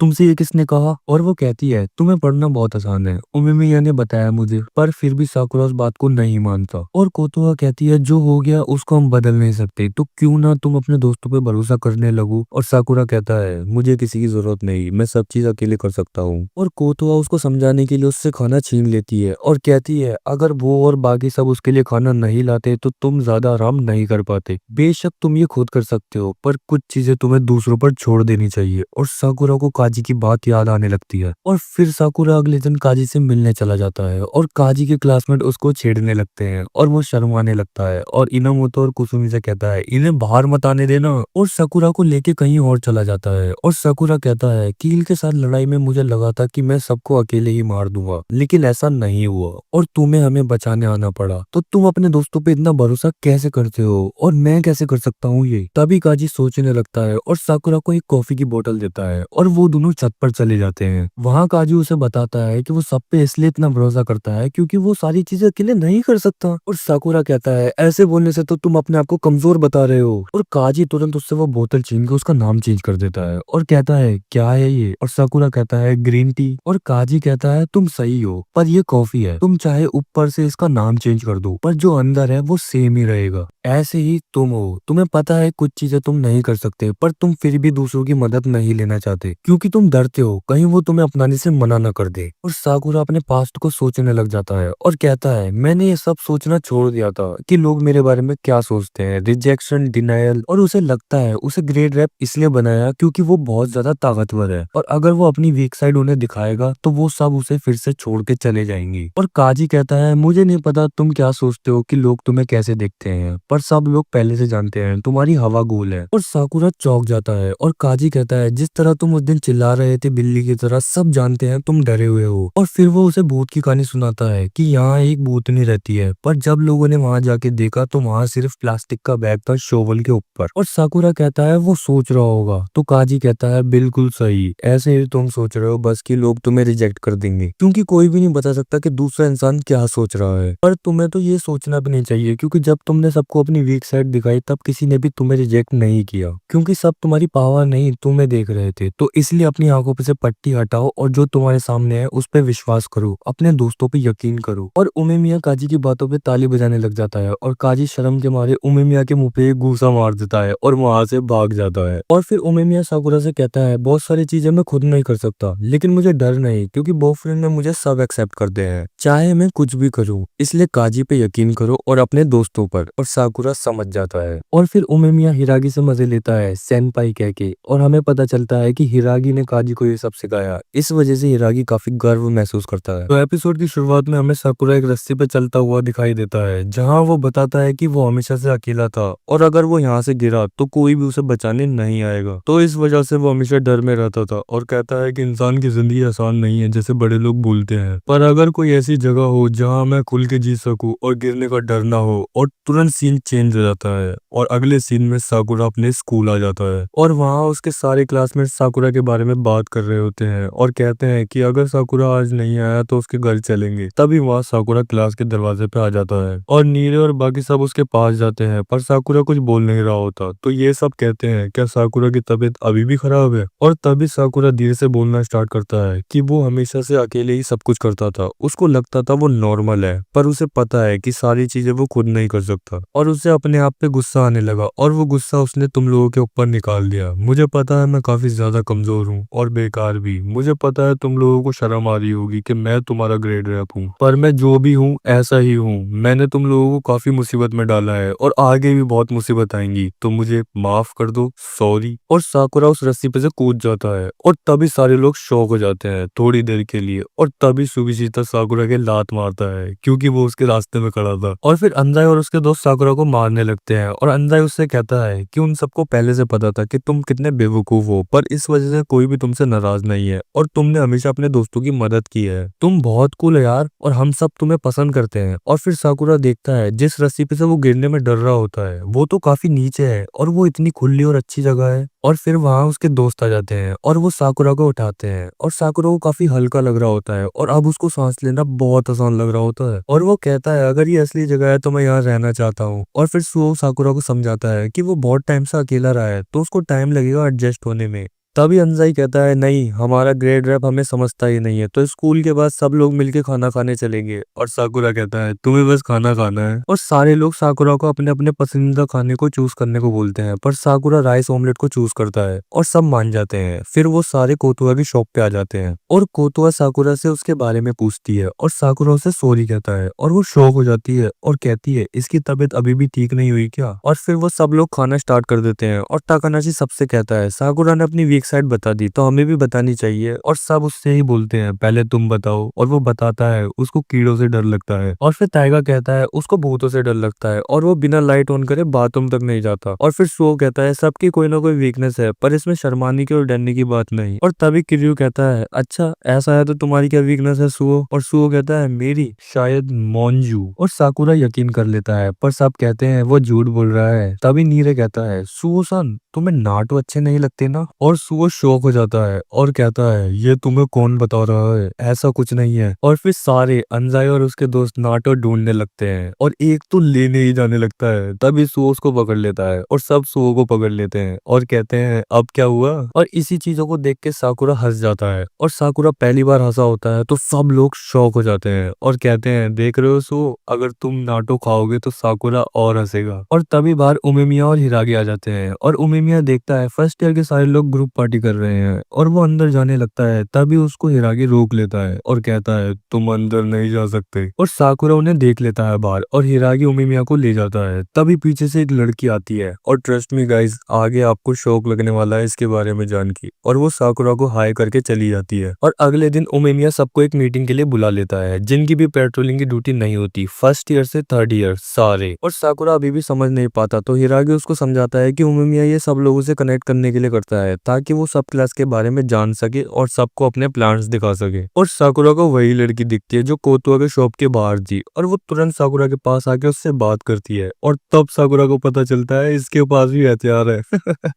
तुमसे ये किसने कहा। और वो कहती है तुम्हें पढ़ना बहुत आसान है, उमेमिया ने बताया मुझे। पर फिर भी साकुरा उस बात को नहीं मानता और कोतोआ कहती है जो हो गया उसको हम बदल नहीं सकते, तो क्यों ना तुम अपने दोस्तों पे भरोसा करने लगो। और साकुरा कहता है मुझे किसी की जरूरत नहीं, मैं सब चीज अकेले कर सकता हूँ। और कोतोआ उसको समझाने के लिए उससे खाना छीन लेती है और कहती है अगर वो और बाकी सब उसके लिए खाना नहीं लाते तो तुम ज्यादा आराम नहीं कर पाते। बेशक तुम ये खुद कर सकते हो, पर कुछ चीजें तुम्हें दूसरों पर छोड़ देनी चाहिए। और साकुरा को काजी की बात याद आने लगती है और फिर साकुरा अगले दिन काजी से मिलने चला जाता है और काजी के क्लासमेट उसको छेड़ने लगते हैं और वो शर्माने लगता है और इनामोतो और कुसुमी से कहता है इन्हें बाहर मत आने देना, और साकुरा को लेके कहीं और चला जाता है। और साकुरा कहता है कील के साथ लड़ाई में मुझे लगा था कि मैं सबको अकेले ही मार दूंगा, लेकिन ऐसा नहीं हुआ और तुम्हें हमें बचाने आना पड़ा, तो तुम अपने दोस्तों पे इतना भरोसा कैसे करते हो और मैं कैसे कर सकता हूँ ये। तभी काजी सोचने लगता है और साकुरा को एक कॉफी की बोतल देता है और वो दोनों छत पर चले जाते हैं। वहाँ काजू उसे बताता है कि वो सब पे इसलिए इतना भरोसा करता है क्योंकि वो सारी चीजें अकेले नहीं कर सकता। और साकुरा कहता है ऐसे बोलने से तो तुम अपने आप को कमजोर बता रहे हो। और काजी तुरंत उससे वो बोतल छीन के उसका नाम चेंज कर देता है और कहता है क्या है ये। और साकुरा कहता है ग्रीन टी। और काजी कहता है तुम सही हो, पर ये कॉफी है, तुम चाहे ऊपर से इसका नाम चेंज कर दो पर जो अंदर है वो सेम ही रहेगा। ऐसे ही तुम हो, तुम्हें पता है कुछ चीजें तुम नहीं कर सकते, पर तुम फिर भी दूसरों की मदद नहीं लेना चाहते क्योंकि तुम डरते हो कहीं वो तुम्हें अपनाने से मना न कर दे। और साकुरा अपने पास्ट को सोचने लग जाता है और कहता है मैंने ये सब सोचना छोड़ दिया था कि लोग मेरे बारे में क्या सोचते हैं, रिजेक्शन, डिनायल। और उसे लगता है उसे ग्रेट रैप इसलिए बनाया क्योंकि वो बहुत ज्यादा ताकतवर है और अगर वो अपनी वीक साइड उन्हें दिखाएगा तो वो सब उसे फिर से छोड़ के चले जाएंगे। और काजी कहता है मुझे नहीं पता तुम क्या सोचते हो कि लोग तुम्हें कैसे देखते हैं, पर सब लोग पहले से जानते हैं तुम्हारी हवा गोल है। और साकुरा चौंक जाता है और काजी कहता है जिस तरह तुम उस दिन चिल्ला रहे थे बिल्ली की तरह, सब जानते हैं तुम डरे हुए हो। और फिर वो उसे भूत की कहानी सुनाता है कि यहाँ एक भूतनी रहती है, पर जब लोगों ने वहां जाके देखा तो वहां सिर्फ प्लास्टिक का बैग था शोवल के ऊपर। और साकुरा कहता है वो सोच रहा होगा, तो काजी कहता है बिल्कुल सही, ऐसे ही तुम सोच रहे हो बस कि लोग तुम्हें रिजेक्ट कर देंगे, क्योंकि कोई भी नहीं बता सकता कि दूसरा इंसान क्या सोच रहा है। पर तुम्हें तो ये सोचना भी नहीं चाहिए क्योंकि जब तुमने सबको अपनी वीक साइड दिखाई तब किसी ने भी तुम्हें रिजेक्ट नहीं किया, क्योंकि सब तुम्हारी पावर नहीं तुम्हें देख रहे थे। तो इसलिए अपनी आंखों पे से पट्टी हटाओ और जो तुम्हारे सामने है उस पे विश्वास करो, अपने दोस्तों पे यकीन करो। और उमेमिया काजी की बातों पे ताली बजाने लग जाता है और काजी शर्म के मारे उमेमिया के मुंह पे एक घूसा मार देता है और वहां से भाग जाता है। और फिर उमेमिया साकुरा से कहता है बहुत सारी चीजें मैं खुद नहीं कर सकता, लेकिन मुझे डर नहीं क्योंकि बॉयफ्रेंड में मुझे सब एक्सेप्ट करते हैं चाहे मैं कुछ भी करूँ। इसलिए काजी काजी पे यकीन करो और अपने दोस्तों पर। और साकुरा समझ जाता है और फिर उमेमिया हिरागी से मजे लेता है सेनपाई कह के, और हमें पता चलता है कि हिरागी ने काजी को ये सब सिखाया। इस वजह से हिरागी काफी गर्व महसूस करता है। तो एपिसोड की शुरुआत में हमें साकुरा एक रस्सी पे चलता हुआ दिखाई देता है, जहाँ वो बताता है कि वो हमेशा से अकेला था और अगर वो यहाँ से गिरा तो कोई भी उसे बचाने नहीं आएगा। तो इस वजह से वो हमेशा डर में रहता था और कहता है कि इंसान की जिंदगी आसान नहीं है जैसे बड़े लोग बोलते हैं, पर अगर कोई ऐसी जगह हो जहाँ मैं खुल के जी सकूं और गिरने का डर ना हो। और तुरंत सीन चेंज हो जाता है और अगले सीन में साकुरा अपने स्कूल आ जाता है और वहाँ उसके सारे क्लासमेट साकुरा के बारे में बात कर रहे होते हैं और कहते हैं कि अगर साकुरा आज नहीं आया तो उसके घर चलेंगे। तभी वहाँ साकुरा क्लास के दरवाजे पे आ जाता है और नीरे और बाकी सब उसके पास जाते हैं, पर साकुरा कुछ बोल नहीं रहा होता। तो ये सब कहते हैं क्या साकुरा की तबीयत अभी भी खराब है। और तभी साकुरा धीरे से बोलना स्टार्ट करता है कि वो हमेशा से अकेले ही सब कुछ करता था, उसको लगता था वो नॉर्मल है, पर उसे पता है कि सारी चीजें वो खुद नहीं कर सकता। और उसे अपने आप पे गुस्सा आने लगा और वो गुस्सा उसने तुम लोगों के ऊपर निकाल दिया। मुझे पता है मैं काफी ज्यादा कमजोर हूँ और बेकार भी। मुझे पता है तुम लोगों को शर्म आ रही होगी कि मैं तुम्हारा ग्रेड रैप हूँ, पर मैं जो भी हूँ ऐसा ही हूँ। मैंने तुम लोगों को काफी मुसीबत में डाला है और आगे भी बहुत मुसीबत आएंगी, तो मुझे माफ कर दो, सॉरी। और साकुरा उस रस्सी पे से कूद जाता है और तभी सारे लोग शॉक हो जाते हैं थोड़ी देर के लिए। और तभी सुगिशिता साकुरा के लात मारता है क्योंकि वो उसके रास्ते में खड़ा था। और फिर अंजाई और उसके दोस्त साकुरा को मारने लगते हैं और अंजाई उससे कहता है कि उन सबको पहले से पता था कि तुम कितने बेवकूफ हो, पर इस वजह से कोई भी तुमसे नाराज नहीं है और तुमने हमेशा अपने दोस्तों की मदद की है। तुम बहुत कूल हो यार और हम सब तुम्हें पसंद करते हैं। और फिर साकुरा देखता है जिस रस्सी पे से वो गिरने में डर रहा होता है वो तो काफी नीचे है और वो इतनी खुली और अच्छी जगह है। और फिर वहां उसके दोस्त आ जाते हैं और वो साकुरा को उठाते हैं और साकुरा को काफी हल्का लग रहा होता है और अब उसको सांस लेना बहुत आसान लग रहा होता है। और वो कहता है अगर ये असली जगह है तो मैं यहाँ रहना चाहता हूँ। और फिर सुओ साकुरा को समझाता है कि वो बहुत टाइम से अकेला रहा है तो उसको टाइम लगेगा एडजस्ट होने में। तभी अंजाई कहता है नहीं, हमारा ग्रेड रैप हमें समझता ही नहीं है, तो स्कूल के बाद सब लोग मिलके खाना खाने चलेंगे। और साकुरा कहता है तुम्हें बस खाना खाना है। और सारे लोग साकुरा को अपने अपने पसंदीदा खाने को चूज करने को बोलते हैं, पर साकुरा राइस ऑमलेट को चूज करता है और सब मान जाते हैं। फिर वो सारे कोतुआ की शॉप पे आ जाते हैं और कोतुआ साकुरा से उसके बारे में पूछती है और साकुरा उसे सॉरी कहता है और वो शॉक हो जाती है और कहती है इसकी तबीयत अभी भी ठीक नहीं हुई क्या। और फिर वो सब लोग खाना स्टार्ट कर देते हैं और ताकानाशी सबसे कहता है साकुरा ने अपनी वीक साइड बता दी तो हमें भी बतानी चाहिए। और सब उससे ही बोलते हैं पहले तुम बताओ। और वो बताता है उसको कीड़ों से डर लगता है। और फिर टाइगर कहता है उसको भूतों से डर लगता है और वो बिना लाइट ऑन करे बाथरूम तक नहीं जाता। और फिर सुओ कहता है सबकी कोई ना कोई वीकनेस है, पर इसमें शर्माने की और डरने की बात नहीं। और तभी किर्यू कहता है अच्छा ऐसा है तो तुम्हारी क्या वीकनेस है सुओ। और सुओ कहता है मेरी शायद मोंजू। और साकुरा यकीन कर लेता है, पर सब कहते हैं वो झूठ बोल रहा है। तभी नीरे कहता है सुओ सन तुम्हें नाटो अच्छे नहीं लगते ना। और सुओ शॉक हो जाता है और कहता है ये तुम्हें कौन बता रहा है, ऐसा कुछ नहीं है। और फिर सारे अंजाई और उसके दोस्त नाटो ढूंढने लगते हैं और एक तो लेने ही जाने लगता है। तभी सुओ उसको पकड़ लेता है और सब सुओ को पकड़ लेते हैं और कहते हैं अब क्या हुआ। और इसी चीजों को देख के साकुरा हंस जाता है और साकुरा पहली बार हंसा होता है तो सब लोग शॉक हो जाते हैं और कहते हैं देख रहे हो सुओ, अगर तुम नाटो खाओगे तो साकुरा और हंसेगा। और तभी बाहर उमेमिया और हिरागी आ जाते हैं और उमेमिया देखता है फर्स्ट ईयर के सारे लोग ग्रुप पार्टी कर रहे हैं और वो अंदर जाने लगता है। तभी उसको हिरागी रोक लेता है और कहता है तुम अंदर नहीं जा सकते। और साकुरा उन्हें देख लेता है बाहर और हिरागी उमेमिया को ले जाता है। तभी पीछे से एक लड़की आती है और ट्रस्ट मी गाइस आगे आपको शौक लगने वाला है इसके बारे में जान की। और वो साकुरा को हाई करके चली जाती है। और अगले दिन उमेमिया सबको एक मीटिंग के लिए बुला लेता है जिनकी भी पेट्रोलिंग की ड्यूटी नहीं होती, फर्स्ट ईयर से थर्ड ईयर सारे। और साकुरा अभी भी समझ नहीं पाता तो हिरागी उसको समझाता है कि उमेमिया ये सब लोगों से कनेक्ट करने के लिए करता है ताकि वो सब क्लास के बारे में जान सके और सबको अपने प्लान्स दिखा सके। और साकुरा को वही लड़की दिखती है जो कोतुआ के शॉप के बाहर थी और वो तुरंत साकुरा के पास आके उससे बात करती है। और तब साकुरा को पता चलता है इसके पास भी हथियार है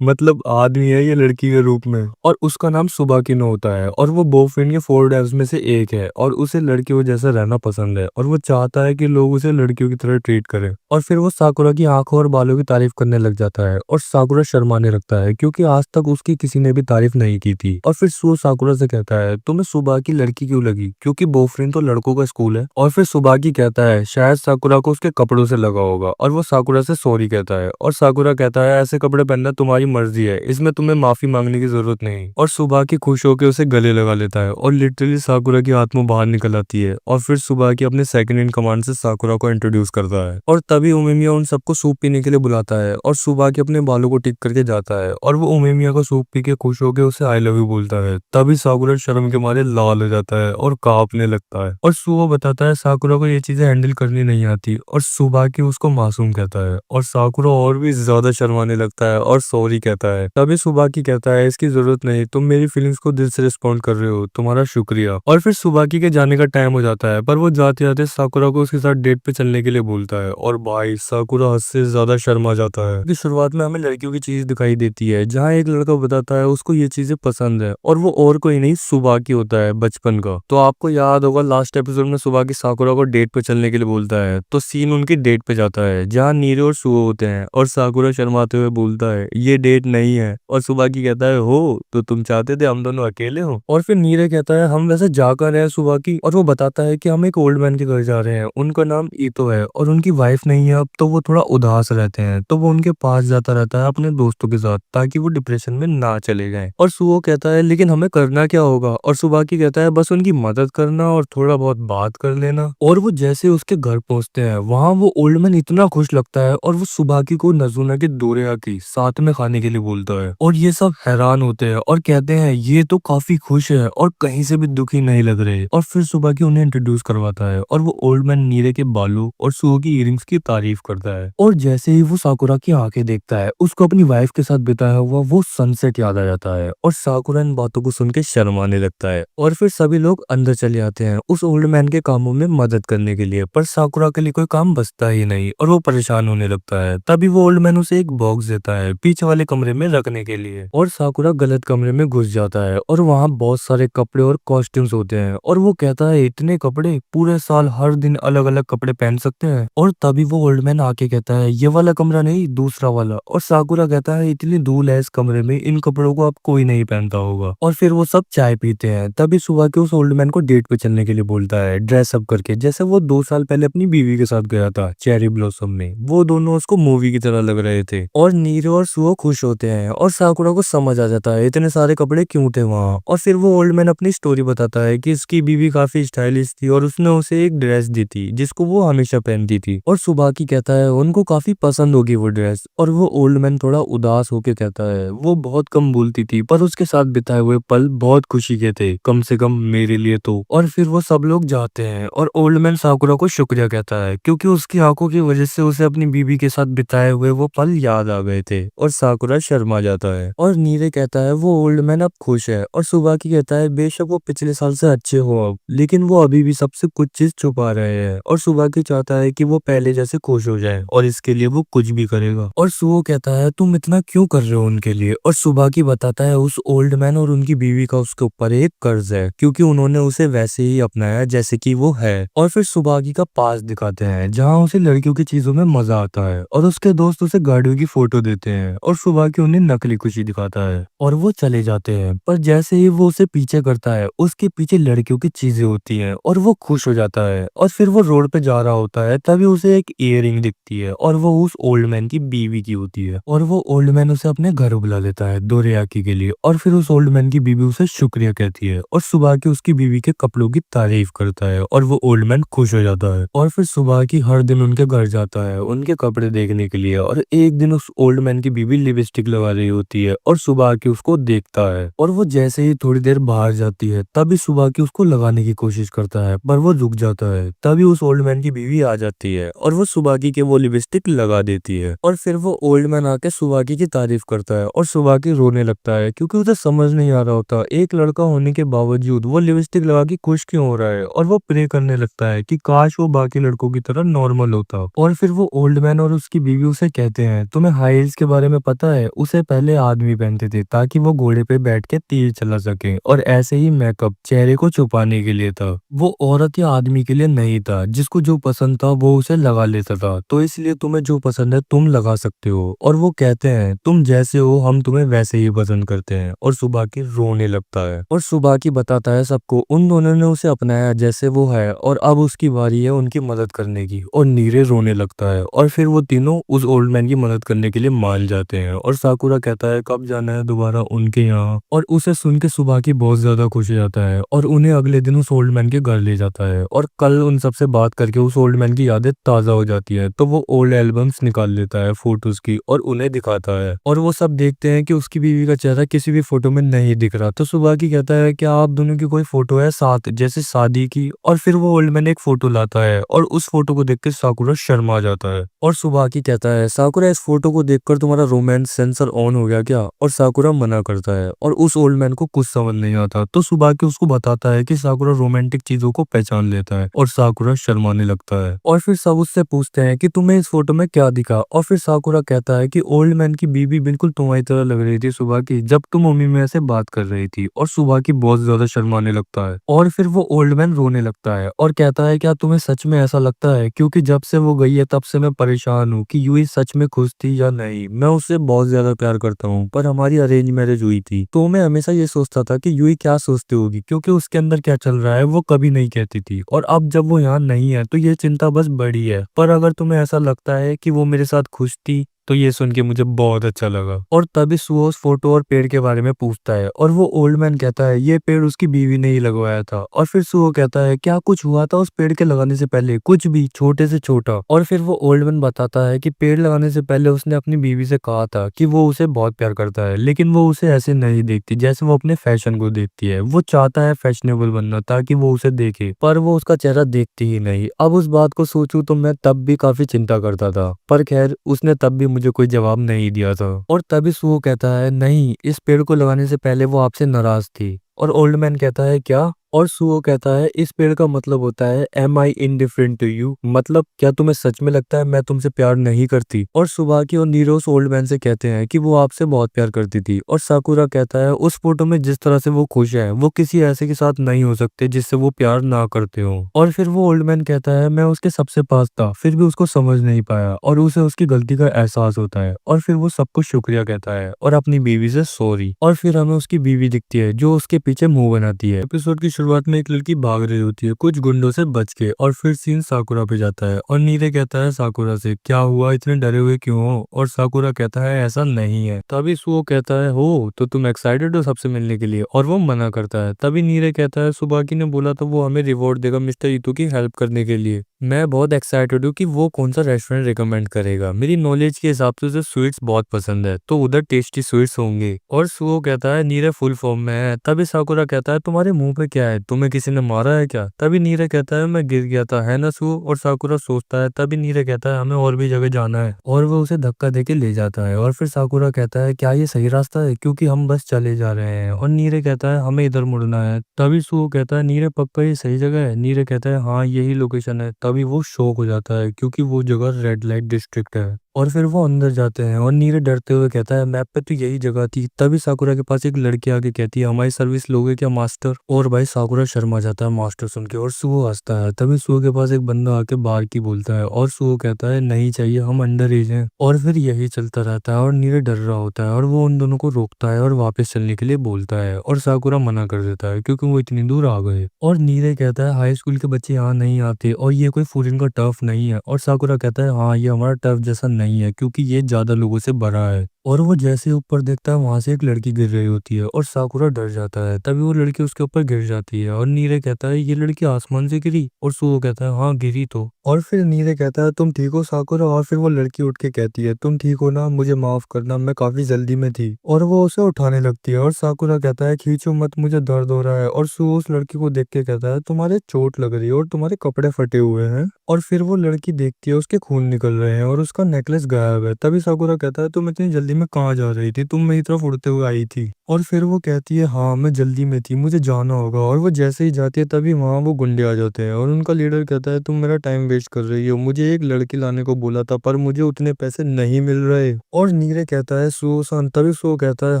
मतलब आदमी है ये लड़की के रूप में। और उसका नाम सुबाकिनो होता है और वो बॉयफ्रेंड के 4 डेव्स में से एक है और उसे लड़कियों जैसा रहना पसंद है और वो चाहता है कि लोग उसे लड़कियों की तरह ट्रीट करें। और फिर वो साकुरा की आंखों और बालों की तारीफ करने लग जाता है और साकुरा शर्माने लगता है क्योंकि आज तक उसकी किसी किसी ने भी तारीफ नहीं की थी। और फिर सुओ साकुरा से कहता है तुम्हें सुबह की लड़की क्यों लगी, क्योंकि बोफरिन तो लड़कों का स्कूल है। और फिर सुबह की कहता है शायद साकुरा को उसके कपड़ों से लगा होगा, और वो साकुरा से सॉरी कहता है। और साकुरा कहता है ऐसे कपड़े पहनना तुम्हारी मर्जी है, इसमें तुम्हें माफी मांगने की जरूरत नहीं। और सुबह की खुश होकर उसे गले लगा लेता है और लिटरली साकुरा की आत्मा बाहर निकल आती है। और फिर सुबह की अपने सेकंड इन कमांड से साकुरा को इंट्रोड्यूस करता है। और तभी उमेमिया उन सबको सूप पीने के लिए बुलाता है और सुबह के अपने बालों को टिक करके जाता है और वो उमेमिया का सूप पी के खुश होकर उसे आई लव यू बोलता है। तभी साकुरा शर्म के मारे लाल हो जाता है और कांपने लगता है। और सुबह बताता है साकुरा को ये चीजें हैंडल करनी नहीं आती और सुबह की उसको मासूम कहता है। और साकुरा और भी ज्यादा शर्माने लगता है और सॉरी कहता है। तभी सुबह की कहता है इसकी जरूरत नहीं, तुम मेरी फीलिंग्स को दिल से रिस्पॉन्ड कर रहे हो, तुम्हारा शुक्रिया। और फिर सुबह की के जाने का टाइम हो जाता है, पर वो जाते जाते साकुरा को उसके साथ डेट पे चलने के लिए बोलता है। और भाई साकुरा हद से ज्यादा शर्मा जाता है कि शुरुआत में हमें लड़कियों की चीज दिखाई देती है जहाँ एक लड़का बताता है उसको ये चीजें पसंद है और वो और कोई नहीं सुबह की होता है बचपन का। तो आपको याद होगा लास्ट एपिसोड में सुबह की साकुरा को डेट पे चलने के लिए बोलता है, तो सीन उनकी डेट पे जाता है जहाँ नीरे और सुओ होते हैं और साकुरा शर्माते हुए बोलता है ये डेट नहीं है। और सुबह की कहता है हो तो तुम चाहते थे हम दोनों अकेले हो। और फिर नीरे कहता है हम वैसे जा कर रहे हैं सुबह की, और वो बताता है कि हम एक ओल्ड मैन के घर जा रहे हैं, उनका नाम ईतो है और उनकी वाइफ नहीं है अब, तो वो थोड़ा उदास रहते हैं। तो वो उनके पास जाता रहता है अपने दोस्तों के साथ ताकि वो डिप्रेशन में ना चले जाएं। और सुओ कहता है लेकिन हमें करना क्या होगा, और सुबह की कहता है बस उनकी मदद करना और थोड़ा बहुत बात कर लेना। और वो जैसे उसके घर पहुंचते हैं वहां वो ओल्ड मैन इतना खुश लगता है और वो सुबह की को नजूना के दोरिया की साथ में खाने के लिए बोलता है। और ये सब हैरान होते हैं और कहते हैं ये तो काफी खुश है और कहीं से भी दुखी नहीं लग रहे। और फिर सुबह की उन्हें इंट्रोड्यूस करवाता है और वो ओल्ड मैन नीरे के बालों और सुओ की इयरिंग्स की तारीफ करता है। और जैसे ही वो साकुरा की आंखें देखता है उसको अपनी वाइफ के साथ बिताया हुआ वो सनसेट याद आ जाता है और साकुरा इन बातों को सुन के शर्माने लगता है। और फिर सभी लोग अंदर चले आते हैं उस ओल्ड मैन के कामों में मदद करने के लिए, पर साकुरा के लिए कोई काम बचता ही नहीं और वो परेशान होने लगता है। तभी वो ओल्ड मैन उसे एक बॉक्स देता है पीछे वाले कमरे में रखने के लिए, और साकुरा गलत कमरे में घुस जाता है और वहाँ बहुत सारे कपड़े और कॉस्ट्यूम्स होते हैं। और वो कहता है इतने कपड़े, पूरे साल हर दिन अलग अलग कपड़े पहन सकते हैं। और तभी वो ओल्ड मैन आके कहता है ये वाला कमरा नहीं दूसरा वाला। और साकुरा कहता है इतनी धूल है इस कमरे में, इन कपड़ों को अब कोई नहीं पहनता होगा। और फिर वो सब चाय पीते हैं। तभी सुबह के उस ओल्ड मैन को डेट पे चलने के लिए बोलता है ड्रेसअप करके, जैसे वो 2 साल पहले अपनी बीवी के साथ गया था चेरी ब्लॉसम में। वो दोनों उसको मूवी की तरह लग रहे थे। और नीरो और सुओ खुश होते हैं और साकुरा को समझ आ जाता है इतने सारे कपड़े क्यों थे वहाँ। और फिर वो ओल्ड मैन अपनी स्टोरी बताता है कि इसकी बीवी काफी स्टाइलिश थी और उसने उसे एक ड्रेस दी थी जिसको वो हमेशा पहनती थी। और सुबह की कहता है उनको काफी पसंद होगी वो ड्रेस। और वो ओल्ड मैन थोड़ा उदास होके कहता है वो बहुत कम बोलती थी पर उसके साथ बिताए हुए पल बहुत खुशी के थे, कम से कम मेरे लिए तो। और फिर वो सब लोग जाते हैं और ओल्ड मैन साकुरा को शुक्रिया कहता है क्योंकि उसकी आंखों की वजह से उसे अपनी बीवी के साथ बिताए हुए वो पल याद आ गए थे। और साकुरा शर्मा जाता है और नीरे कहता है वो ओल्ड मैन अब खुश है। और सुबह की कहता है बेशक वो पिछले साल से अच्छे हो अब, लेकिन वो अभी भी सबसे कुछ चीज छुपा रहे हैं। और सुबह की चाहता है कि वो पहले जैसे खुश हो जाए और इसके लिए वो कुछ भी करेगा। और सुओ कहता है तुम इतना क्यों कर रहे हो उनके लिए। और सुबह की बताता है उस ओल्ड मैन और उनकी बीवी का उसके ऊपर एक कर्ज है क्योंकि उन्होंने उसे वैसे ही अपनाया जैसे कि वो है। और फिर सुबह की का पास दिखाते हैं जहाँ उसे लड़कियों की चीजों में मजा आता है और उसके दोस्त उसे गाड़ियों की फोटो देते हैं और सुबह की उन्हें नकली खुशी दिखाता है और वो चले जाते हैं। पर जैसे ही वो उसे पीछे करता है उसके पीछे लड़कियों की चीजें होती हैं और वो खुश हो जाता है। और फिर वो रोड पे जा रहा होता है तभी उसे एक इयररिंग दिखती है और वो उस ओल्ड मैन की बीवी की होती है। और वो ओल्ड मैन उसे अपने घर बुला लेता है दोरेयाकी के लिए। और फिर उस ओल्ड मैन की बीवी उसे शुक्रिया कहती है और सुबह की उसकी बीवी के कपड़ों की तारीफ करता है और वो ओल्ड मैन खुश हो जाता है। और फिर सुबह की हर दिन उनके घर जाता है उनके कपड़े देखने के लिए। और एक दिन उस ओल्ड मैन की बीवी लिपस्टिक लगा रही होती है और सुबह की उसको देखता है और वो जैसे ही थोड़ी देर बाहर जाती है तभी सुबह की उसको लगाने की कोशिश करता है पर वो रुक जाता है। तभी उस ओल्ड मैन की बीवी आ जाती है और वो सुबह की के वो लिपस्टिक लगा देती है। और फिर वो ओल्ड मैन आके सुबह की तारीफ करता है और सुबह की रोने लगता है क्योंकि उसे समझ नहीं आ रहा होता एक लड़का होने के बावजूद वो लिपस्टिक लगा के खुश क्यों हो रहा है। और वो प्रे करने लगता है कि काश वो बाकी लड़कों की तरह नॉर्मल होता। और फिर वो ओल्ड मैन और उसकी बीवी उसे कहते हैं तुम्हें हाई हील्स के बारे में पता है, उसे पहले आदमी पहनते थे ताकि वो घोड़े पे बैठ के तीर चला सके, और ऐसे ही मेकअप चेहरे को छुपाने के लिए था, वो औरत या आदमी के लिए नहीं था। जिसको जो पसंद था वो उसे लगा लेता था, तो इसलिए तुम्हें जो पसंद है तुम लगा सकते हो। और वो कहते हैं तुम जैसे हो हम तुम्हें वैसे ही इसलिए पसंद करते हैं। और सुबाकी रोने लगता है और सुबाकी बताता है सबको उन दोनों ने उसे अपनाया जैसे वो है और अब उसकी बारी है उनकी मदद करने की। और नीरे रोने लगता है और फिर वो तीनों उस ओल्ड मैन की मदद करने के लिए मान जाते हैं। और साकुरा कहता है कब जाना है दोबारा उनके यहाँ, और उसे सुन के सुबाकी बहुत ज्यादा खुश हो जाता है और उन्हें अगले दिन उस ओल्ड मैन के घर ले जाता है। और कल उन सबसे बात करके उस ओल्ड मैन की यादें ताजा हो जाती है, तो वो ओल्ड एल्बम्स निकाल लेता है फोटोज की और उन्हें दिखाता है। और वो सब देखते हैं कि उसकी बीवी का चेहरा किसी भी फोटो में नहीं दिख रहा। तो सुबाकी कहता है क्या आप दोनों की कोई फोटो है साथ जैसे शादी की। और फिर वो ओल्ड मैन एक फोटो लाता है और उस फोटो को देख के साकुरा शर्मा जाता है। और सुबाकी कहता है साकुरा इस फोटो को देखकर तुम्हारा रोमांस सेंसर ऑन हो गया क्या। और साकुरा मना करता है और उस ओल्ड मैन को कुछ समझ नहीं आता। तो सुबाकी उसको बताता है कि साकुरा रोमांटिक चीजों को पहचान लेता है और साकुरा शर्माने लगता है। और फिर सब उससे पूछते हैं कि तुम्हें इस फोटो में क्या दिखा। और फिर साकुरा कहता है कि ओल्ड मैन की बीवी बिल्कुल तुम्हारी तरह लग रही थी सुबाकी जब तुम मम्मी में से बात कर रही थी। और सुबाकी बहुत ज्यादा शर्माने लगता है और फिर वो ओल्ड मैन रोने लगता है और कहता है क्या तुम्हें सच में ऐसा लगता है, क्योंकि जब से वो गई है तब से मैं परेशान हूँ कि यूई सच में खुश थी या नहीं। मैं उससे बहुत ज्यादा प्यार करता हूँ पर हमारी अरेंज मैरिज हुई थी, तो मैं हमेशा ये सोचता था कि यूई क्या सोचती होगी क्योंकि उसके अंदर क्या चल रहा है वो कभी नहीं कहती थी। और अब जब वो यहाँ नहीं है तो ये चिंता बस बढ़ी है। पर अगर तुम्हें ऐसा लगता है कि वो मेरे साथ खुश थी तो ये सुन के मुझे बहुत अच्छा लगा। और तभी सुओ उस फोटो और पेड़ के बारे में पूछता है और वो ओल्ड मैन कहता है ये पेड़ उसकी बीवी ने ही लगवाया था। और फिर सुओ कहता है क्या कुछ हुआ था उस पेड़ के लगाने से पहले, कुछ भी छोटे से छोटा। और फिर वो ओल्ड मैन बताता है कि पेड़ लगाने से पहले उसने अपनी बीवी से कहा था कि वो उसे बहुत प्यार करता है, लेकिन वो उसे ऐसे नहीं देखती जैसे वो अपने फैशन को देखती है। वो चाहता है फैशनेबल बनना ताकि वो उसे देखे, पर वो उसका चेहरा देखती ही नहीं। अब उस बात को सोचूं तो मैं तब भी काफी चिंता करता था, पर खैर उसने तब भी मुझे कोई जवाब नहीं दिया था। और तभी सुओ कहता है नहीं, इस पेड़ को लगाने से पहले वो आपसे नाराज थी। और ओल्ड मैन कहता है क्या। और सुओ कहता है इस पेड़ का मतलब होता है am I indifferent to you, मतलब क्या तुम्हें सच में लगता है मैं तुमसे प्यार नहीं करती। और सुबाकी और नीरोस ओल्ड मैन से कहते हैं कि वो आपसे बहुत प्यार करती थी। और साकुरा कहता है उस फोटो में जिस तरह से वो खुश है वो किसी ऐसे के साथ नहीं हो सकते जिससे वो प्यार ना करते हो। और फिर वो ओल्ड मैन कहता है मैं उसके सबसे पास था फिर भी उसको समझ नहीं पाया और उसे उसकी गलती का एहसास होता है। और फिर वो सबको शुक्रिया कहता है और अपनी बीवी से सॉरी। और फिर हमें उसकी बीवी दिखती है जो उसके पीछे मुंह बनाती है। एपिसोड की शुरुआत में एक लड़की भाग रही होती है कुछ गुंडों से बच के, और फिर सीन साकुरा पे जाता है और नीरे कहता है साकुरा से क्या हुआ, इतने डरे हुए क्यों हो। और साकुरा कहता है ऐसा नहीं है। तभी सुओ कहता है हो तो तुम एक्साइटेड हो सबसे मिलने के लिए, और वो मना करता है। तभी नीरे कहता है सुबाकी ने बोला तो वो हमें रिवॉर्ड देगा मिस्टर इतो की हेल्प करने के लिए। मैं बहुत एक्साइटेड हूँ कि वो कौन सा रेस्टोरेंट रिकमेंड करेगा। मेरी नॉलेज के हिसाब से उसे स्वीट्स बहुत पसंद है तो उधर टेस्टी स्वीट्स होंगे। और सुओ कहता है नीरे फुल फॉर्म में है। तभी साकुरा कहता है तुम्हारे मुंह पे क्या है, तुम्हें किसी ने मारा है क्या। तभी नीरे कहता है मैं गिर गया था, है ना सुओ। और साकुरा सोचता है। तभी नीरे कहता है हमें और भी जगह जाना है, और वो उसे धक्का देके ले जाता है। और फिर साकुरा कहता है क्या ये सही रास्ता है, क्योंकि हम बस चले जा रहे हैं। और नीरे कहता है हमें इधर मुड़ना है। तभी सुओ कहता है नीरे पक्का ये सही जगह है। नीरे कहता है हाँ यही लोकेशन है। तभी वो शॉक हो जाता है क्योंकि वो जगह रेड लाइट डिस्ट्रिक्ट है। और फिर वो अंदर जाते हैं और नीरे डरते हुए कहता है मैप पे तो यही जगह थी। तभी साकुरा के पास एक लड़की आके कहती है हमारी सर्विस लोगे क्या मास्टर। और भाई साकुरा शर्मा जाता है मास्टर सुन के, और सुओ हंसता है। तभी सुओ के पास एक बंदा आके बाहर की बोलता है और सुओ कहता है नहीं चाहिए, हम अंडर एज हैं। और फिर यही चलता रहता है और नीरे डर रहा होता है और वो उन दोनों को रोकता है और वापस चलने के लिए बोलता है। और साकुरा मना कर देता है क्योंकि वो इतनी दूर आ गए। और नीरे कहता है हाई स्कूल के बच्चे यहाँ नहीं आते और ये कोई फॉरेन का टर्फ नहीं है। और साकुरा कहता है हाँ ये हमारा टर्फ जैसा नहीं है क्योंकि ये ज्यादा लोगों से भरा है। और वो जैसे ऊपर देखता है वहां से एक लड़की गिर रही होती है और साकुरा डर जाता है। तभी वो लड़की उसके ऊपर गिर जाती है और नीरे कहता है ये लड़की आसमान से गिरी। और सुओ कहता है हाँ गिरी तो। और फिर नीरे कहता है तुम ठीक हो साकुरा। और फिर वो लड़की उठ के कहती है तुम ठीक हो ना, मुझे माफ करना मैं काफी जल्दी में थी। और वो उसे उठाने लगती है और साकुरा कहता है खींचो मत मुझे दर्द हो रहा है। और सुओ उस लड़की को देख के कहता है तुम्हारे चोट लग रही है और तुम्हारे कपड़े फटे हुए हैं। और फिर वो लड़की देखती है उसके खून निकल रहे हैं और उसका नेकलेस गायब है। तभी साकुरा कहता है तुम इतनी जल्दी में कहाँ जा रही थी, तुम मेरी तरफ उड़ते हुए आई थी। और फिर वो कहती है हाँ मैं जल्दी में थी, मुझे जाना होगा। और वो जैसे ही जाती है तभी वहाँ वो गुंडे आ जाते हैं और उनका लीडर कहता है तुम मेरा टाइम वेस्ट कर रही हो, मुझे एक लड़की लाने को बोला था पर मुझे उतने पैसे नहीं मिल रहे। और नीरे कहता है सुसान, तभी सो कहता है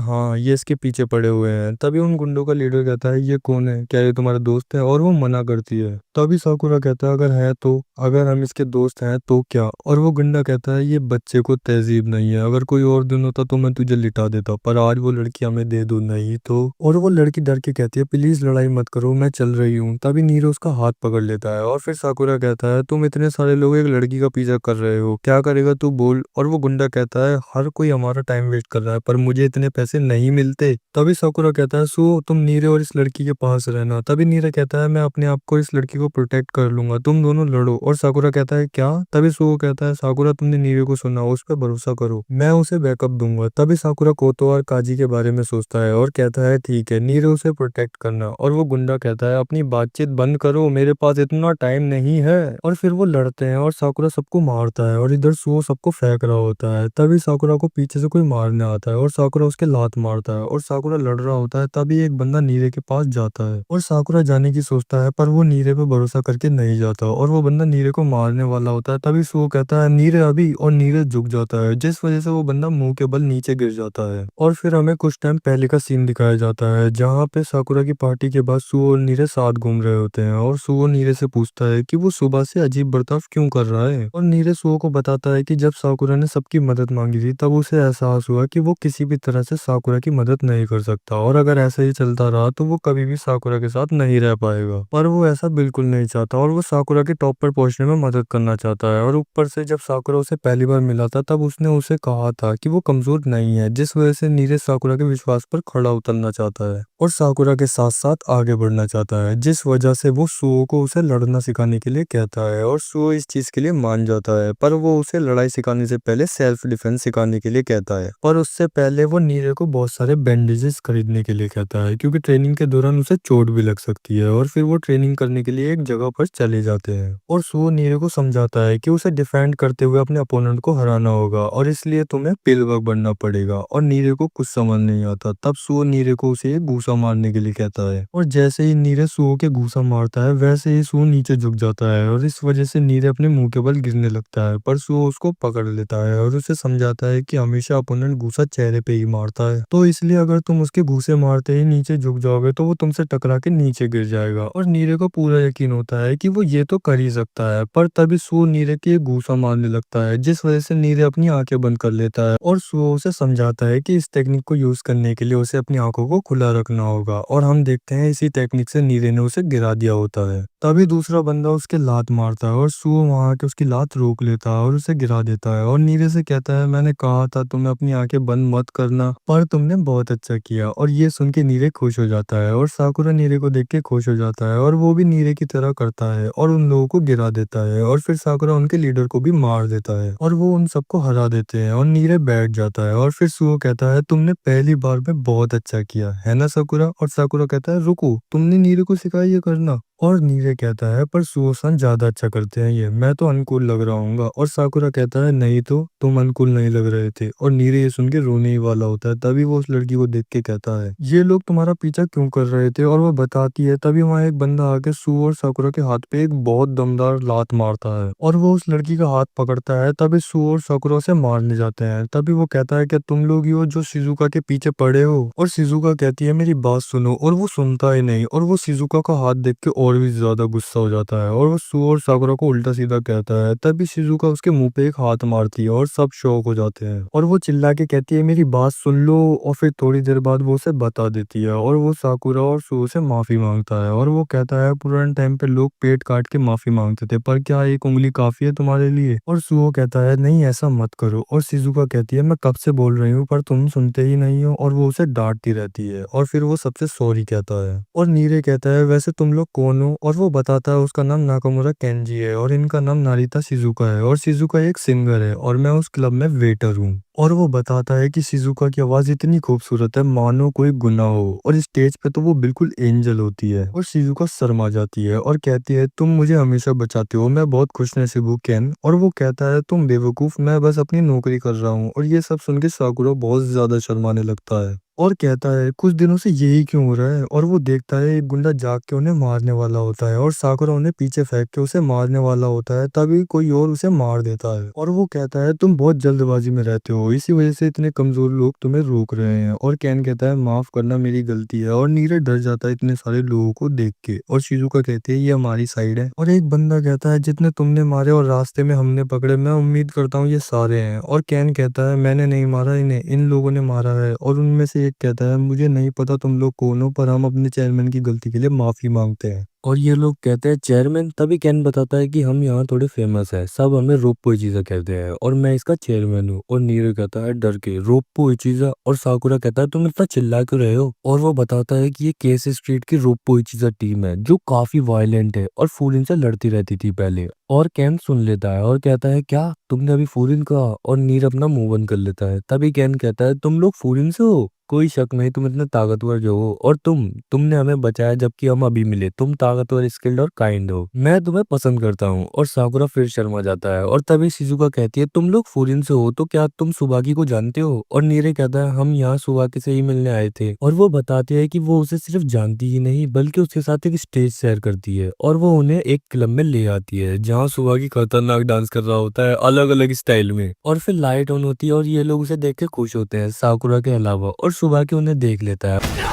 हाँ ये इसके पीछे पड़े हुए हैं। तभी उन गुंडों का लीडर कहता है ये कौन है, क्या ये तुम्हारा दोस्त है? और वो मना करती है। तभी साकुरा कहता है अगर है तो, अगर हम इसके दोस्त हैं तो क्या? और वो गुंडा कहता है ये बच्चे को तहजीब नहीं है, अगर कोई और दिन होता तो मैं तुझे लिटा देता, पर आज वो लड़की हमें दे दो नहीं तो। और वो लड़की डर के कहती है प्लीज लड़ाई मत करो, मैं चल रही हूँ। तभी नीरो उसका हाथ पकड़ लेता है और फिर साकुरा कहता है तुम इतने सारे लोग एक लड़की का पीछा कर रहे हो, क्या करेगा तू बोल? और वो गुंडा कहता है हर कोई हमारा टाइम वेस्ट कर रहा है पर मुझे इतने पैसे नहीं मिलते। तभी साकुरा कहता है सो तुम नीरे और इस लड़की के पास रहना। तभी नीरे कहता है मैं अपने आप को इस लड़की को प्रोटेक्ट कर लूंगा, तुम दोनों लड़ो। और साकुरा कहता है क्या? तभी सुगो कहता है साकुरा तुमने नीरे को सुना, उस पर भरोसा करो, मैं उसे बैकअप दूंगा। तभी साकुरा कोतो और काजी के बारे में सोचता है और कहता है ठीक है नीरे उसे प्रोटेक्ट करना। और वो गुंडा कहता है अपनी बातचीत बंद करो, मेरे पास इतना टाइम नहीं है। और फिर वो लड़ते हैं और साकुरा सबको मारता है और इधर सुगो सबको फेंक रहा होता है। तभी साकुरा को पीछे से कोई मारने आता है और साकुरा उसके लात मारता है और साकुरा लड़ रहा होता है। तभी एक बंदा नीरे के पास जाता है और साकुरा जाने की सोचता है पर वो नीरे पे भरोसा करके नहीं जाता और वो बंदा नीरे को मारने वाला होता है। तभी सुगो कहता है नीरे अभी, और नीरे झुक जाता है जिस वजह से वो बंदा मुंह के बल नीचे गिर जाता है। और फिर हमें कुछ टाइम पहले का सीन दिखाया जाता है जहाँ पे साकुरा की पार्टी के बाद सुगो और नीरे साथ घूम रहे होते हैं और सुगो नीरे से पूछता है कि वो सुबह से अजीब बर्ताव क्यों कर रहा है। और नीरे सुगो को बताता है कि जब साकुरा ने सबकी मदद मांगी थी तब उसे एहसास हुआ कि वो किसी भी तरह से साकुरा की मदद नहीं कर सकता और अगर ऐसे ही चलता रहा तो वो कभी भी साकुरा के साथ नहीं रह पाएगा। पर वो ऐसा बिल्कुल नहीं चाहता और वो साकुरा के टॉप पर पहुंचने में मदद करना चाहता है। और ऊपर से जब साकुरा उसे पहली बार मिला था तब उसने उसे कहा था कि वो कमजोर नहीं है, जिस वजह से नीरज साकुरा के विश्वास पर खड़ा उतरना चाहता है और साकुरा के साथ साथ आगे बढ़ना चाहता है, जिस वजह से वो सुओ को उसे लड़ना सिखाने के लिए कहता है। और सुओ इस चीज के लिए मान जाता है पर वो उसे लड़ाई सिखाने से पहले सेल्फ डिफेंस सिखाने के लिए कहता है। पर उससे पहले वो नीरे को बहुत सारे बैंडेजेस खरीदने के लिए कहता है क्योंकि ट्रेनिंग के दौरान उसे चोट भी लग सकती है। और फिर वो ट्रेनिंग करने के लिए एक जगह पर चले जाते हैं और सुओ नीरे को समझाता है कि उसे डिफेंड करते हुए अपने अपोनेंट को हराना होगा और इसलिए तुम्हें पिलवर्क बनना पड़ेगा। और नीरे को कुछ समझ नहीं आता। तब सुओ नीरे को उसे एक घूसा मारने के लिए कहता है और जैसे ही नीरे सुओ के घूसा मारता है वैसे ही सुओ नीचे झुक जाता है और इस वजह से नीरे अपने मुंह के बल गिरने लगता है। पर सुओ उसको पकड़ लेता है और उसे समझाता है कि हमेशा अपोनेंट घूसा चेहरे पे ही मारता है, तो इसलिए अगर तुम उसके घूसे मारते ही नीचे झुक जाओगे तो वो तुमसे टकरा के नीचे गिर जाएगा। और नीरे को पूरा यकीन होता है कि वो ये तो कर ही सकता है। पर तभी सुओ नीरे की एक घूसा मारने लगता है जिस वजह से नीरे अपनी आंखें बंद कर लेता है और सुओ उसे समझाता है कि इस टेक्निक को यूज करने के लिए उसे अपनी आंखों को खुला रखना होगा। और हम देखते हैं इसी टेक्निक से नीरे ने उसे गिरा दिया होता है। तभी दूसरा बंदा उसके लात मारता है और सुओ वहां के उसकी लात रोक लेता है और उसे गिरा देता है और नीरे से कहता है मैंने कहा था तुम्हें अपनी आंखें बंद मत करना, पर तुमने बहुत अच्छा किया। और ये सुन के नीरे खुश हो जाता है और साकुरा नीरे को देख के खुश हो जाता है और वो भी नीरे की तरह करता है और उन लोगों को गिरा देता है। और फिर साकुरा उनके लीडर को भी मार देता है और वो उन सबको हरा देते हैं और नीरे बैठ जाता है। और फिर सुओ कहता है तुमने पहली बार में बहुत अच्छा किया है ना साकुरा? और साकुरा कहता है रुको, तुमने नीरे को सिखाया ये करना? और नीरे कहता है पर सुओ-सान ज्यादा अच्छा करते हैं ये, मैं तो अनुकूल लग रहा हूँगा। और साकुरा कहता है नहीं तो तुम अनुकूल नहीं लग रहे थे। और नीरे ये सुन के रोने ही वाला होता है। तभी वो उस लड़की को देख के कहता है ये लोग तुम्हारा पीछा क्यों कर रहे थे? और वो बताती है तभी वहाँ एक बंदा आके सुओ और साकुरा के हाथ पे एक बहुत दमदार लात मारता है और वो उस लड़की का हाथ पकड़ता है। तभी सुओ और साकुरा उसे मारने जाते हैं। तभी वो कहता है क्या तुम लोग ही हो जो शिजुका के पीछे पड़े हो? और शिजुका कहती है मेरी बात सुनो, और वो सुनता ही नहीं और वो शिजुका का हाथ देख के और भी ज्यादा गुस्सा हो जाता है और वो सुओ और साकुरा को उल्टा सीधा कहता है। तभी शिजुका उसके मुंह पे एक हाथ मारती है और सब शॉक हो जाते हैं और वो चिल्ला के कहती है मेरी बात सुन लो। और फिर थोड़ी देर बाद वो उसे बता देती है और वो साकुरा और सुओ से माफी मांगता है और वो कहता है पुराने टाइम पे लोग पेट काट के माफी मांगते थे, पर क्या एक उंगली काफी है तुम्हारे लिए? और सुओ कहता है नहीं ऐसा मत करो। और शिजुका कहती है मैं कब से बोल रही हूँ पर तुम सुनते ही नहीं हो, और वो उसे डांटती रहती है और फिर वो सबसे सॉरी कहता है। और नीरे कहता है वैसे तुम लोग कौन हो? और वो बताता है उसका नाम नाकामुरा केंजी है और इनका नाम नारिता शिजुका है और शिजुका एक सिंगर है और मैं उस क्लब में वेटर हूँ। और वो बताता है कि शिजुका की आवाज इतनी खूबसूरत है मानो कोई गुना हो, और स्टेज पे तो वो बिल्कुल एंजल होती है। और शिजुका शर्मा जाती है और कहती है तुम मुझे हमेशा बचाते हो, मैं बहुत खुशनसीब हूँ केन। और वो कहता है तुम बेवकूफ, मैं बस अपनी नौकरी कर रहा हूँ। और ये सब सुन के साकुरा बहुत ज्यादा शर्माने लगता है और कहता है कुछ दिनों से यही क्यों हो रहा है। और वो देखता है एक गुंडा जाग के उन्हें मारने वाला होता है और साकुरा उन्हें पीछे फेंक के उसे मारने वाला होता है, तभी कोई और उसे मार देता है। और वो कहता है तुम बहुत जल्दबाजी में रहते हो, इसी वजह से इतने कमजोर लोग तुम्हें रोक रहे हैं। और कैन कहता है माफ करना, मेरी गलती है। और नीरज डर जाता है इतने सारे लोगों को देख के। और शिजुका कहती है ये हमारी साइड है। और एक बंदा कहता है जितने तुमने मारे और रास्ते में हमने पकड़े, मैं उम्मीद करता हूँ ये सारे हैं। और कैन कहता है मैंने नहीं मारा इन्हें, इन लोगों ने मारा है। और उनमें से एक कहता है मुझे नहीं पता तुम लोग कौन हो, पर हम अपने चेयरमैन की गलती के लिए माफी मांगते हैं। और ये लोग कहते हैं चेयरमैन। तभी कैन बताता है कि हम यहाँ थोड़े फेमस है, सब हमें रोप्पो इचिजा कहते हैं और मैं इसका चेयरमैन हूँ। और नीरो कहता है डर के रोप्पो इचिजा। और साकुरा कहता है तुम इतना चिल्ला क्यों रहे हो। और वो बताता है कि ये केस स्ट्रीट की रोप्पो इचिजा टीम है जो काफी वायलेंट है और फूरिन से लड़ती रहती थी पहले। और कैन सुन लेता है और कहता है क्या तुमने अभी फूरिन कहा। और नीर अपना मुंह बंद कर लेता है। तभी कैन कहता है तुम लोग फूरिन से हो, कोई शक नहीं, तुम इतने ताकतवर जो हो। और तुमने हमें बचाया जबकि हम अभी मिले, तुम ताकतवर, स्किल्ड और काइंड हो, मैं तुम्हें पसंद करता हूँ। और साकुरा फिर शर्मा जाता है। और तभी शिजुका कहती है तुम लोग फूरिन से हो तो क्या तुम सुबाकी को जानते हो। और नीरे कहता है हम यहाँ सुबाकी से ही मिलने आए थे। और वो बताती है कि वो उसे सिर्फ जानती ही नहीं बल्कि उसके साथ एक स्टेज शेयर करती है। और वो उन्हें एक क्लब में ले आती है जहाँ सुबाकी खतरनाक डांस कर रहा होता है अलग अलग स्टाइल में। और फिर लाइट ऑन होती है और ये लोग उसे देख के खुश होते हैं साकुरा के अलावा। और सुबह के उन्हें देख लेता है।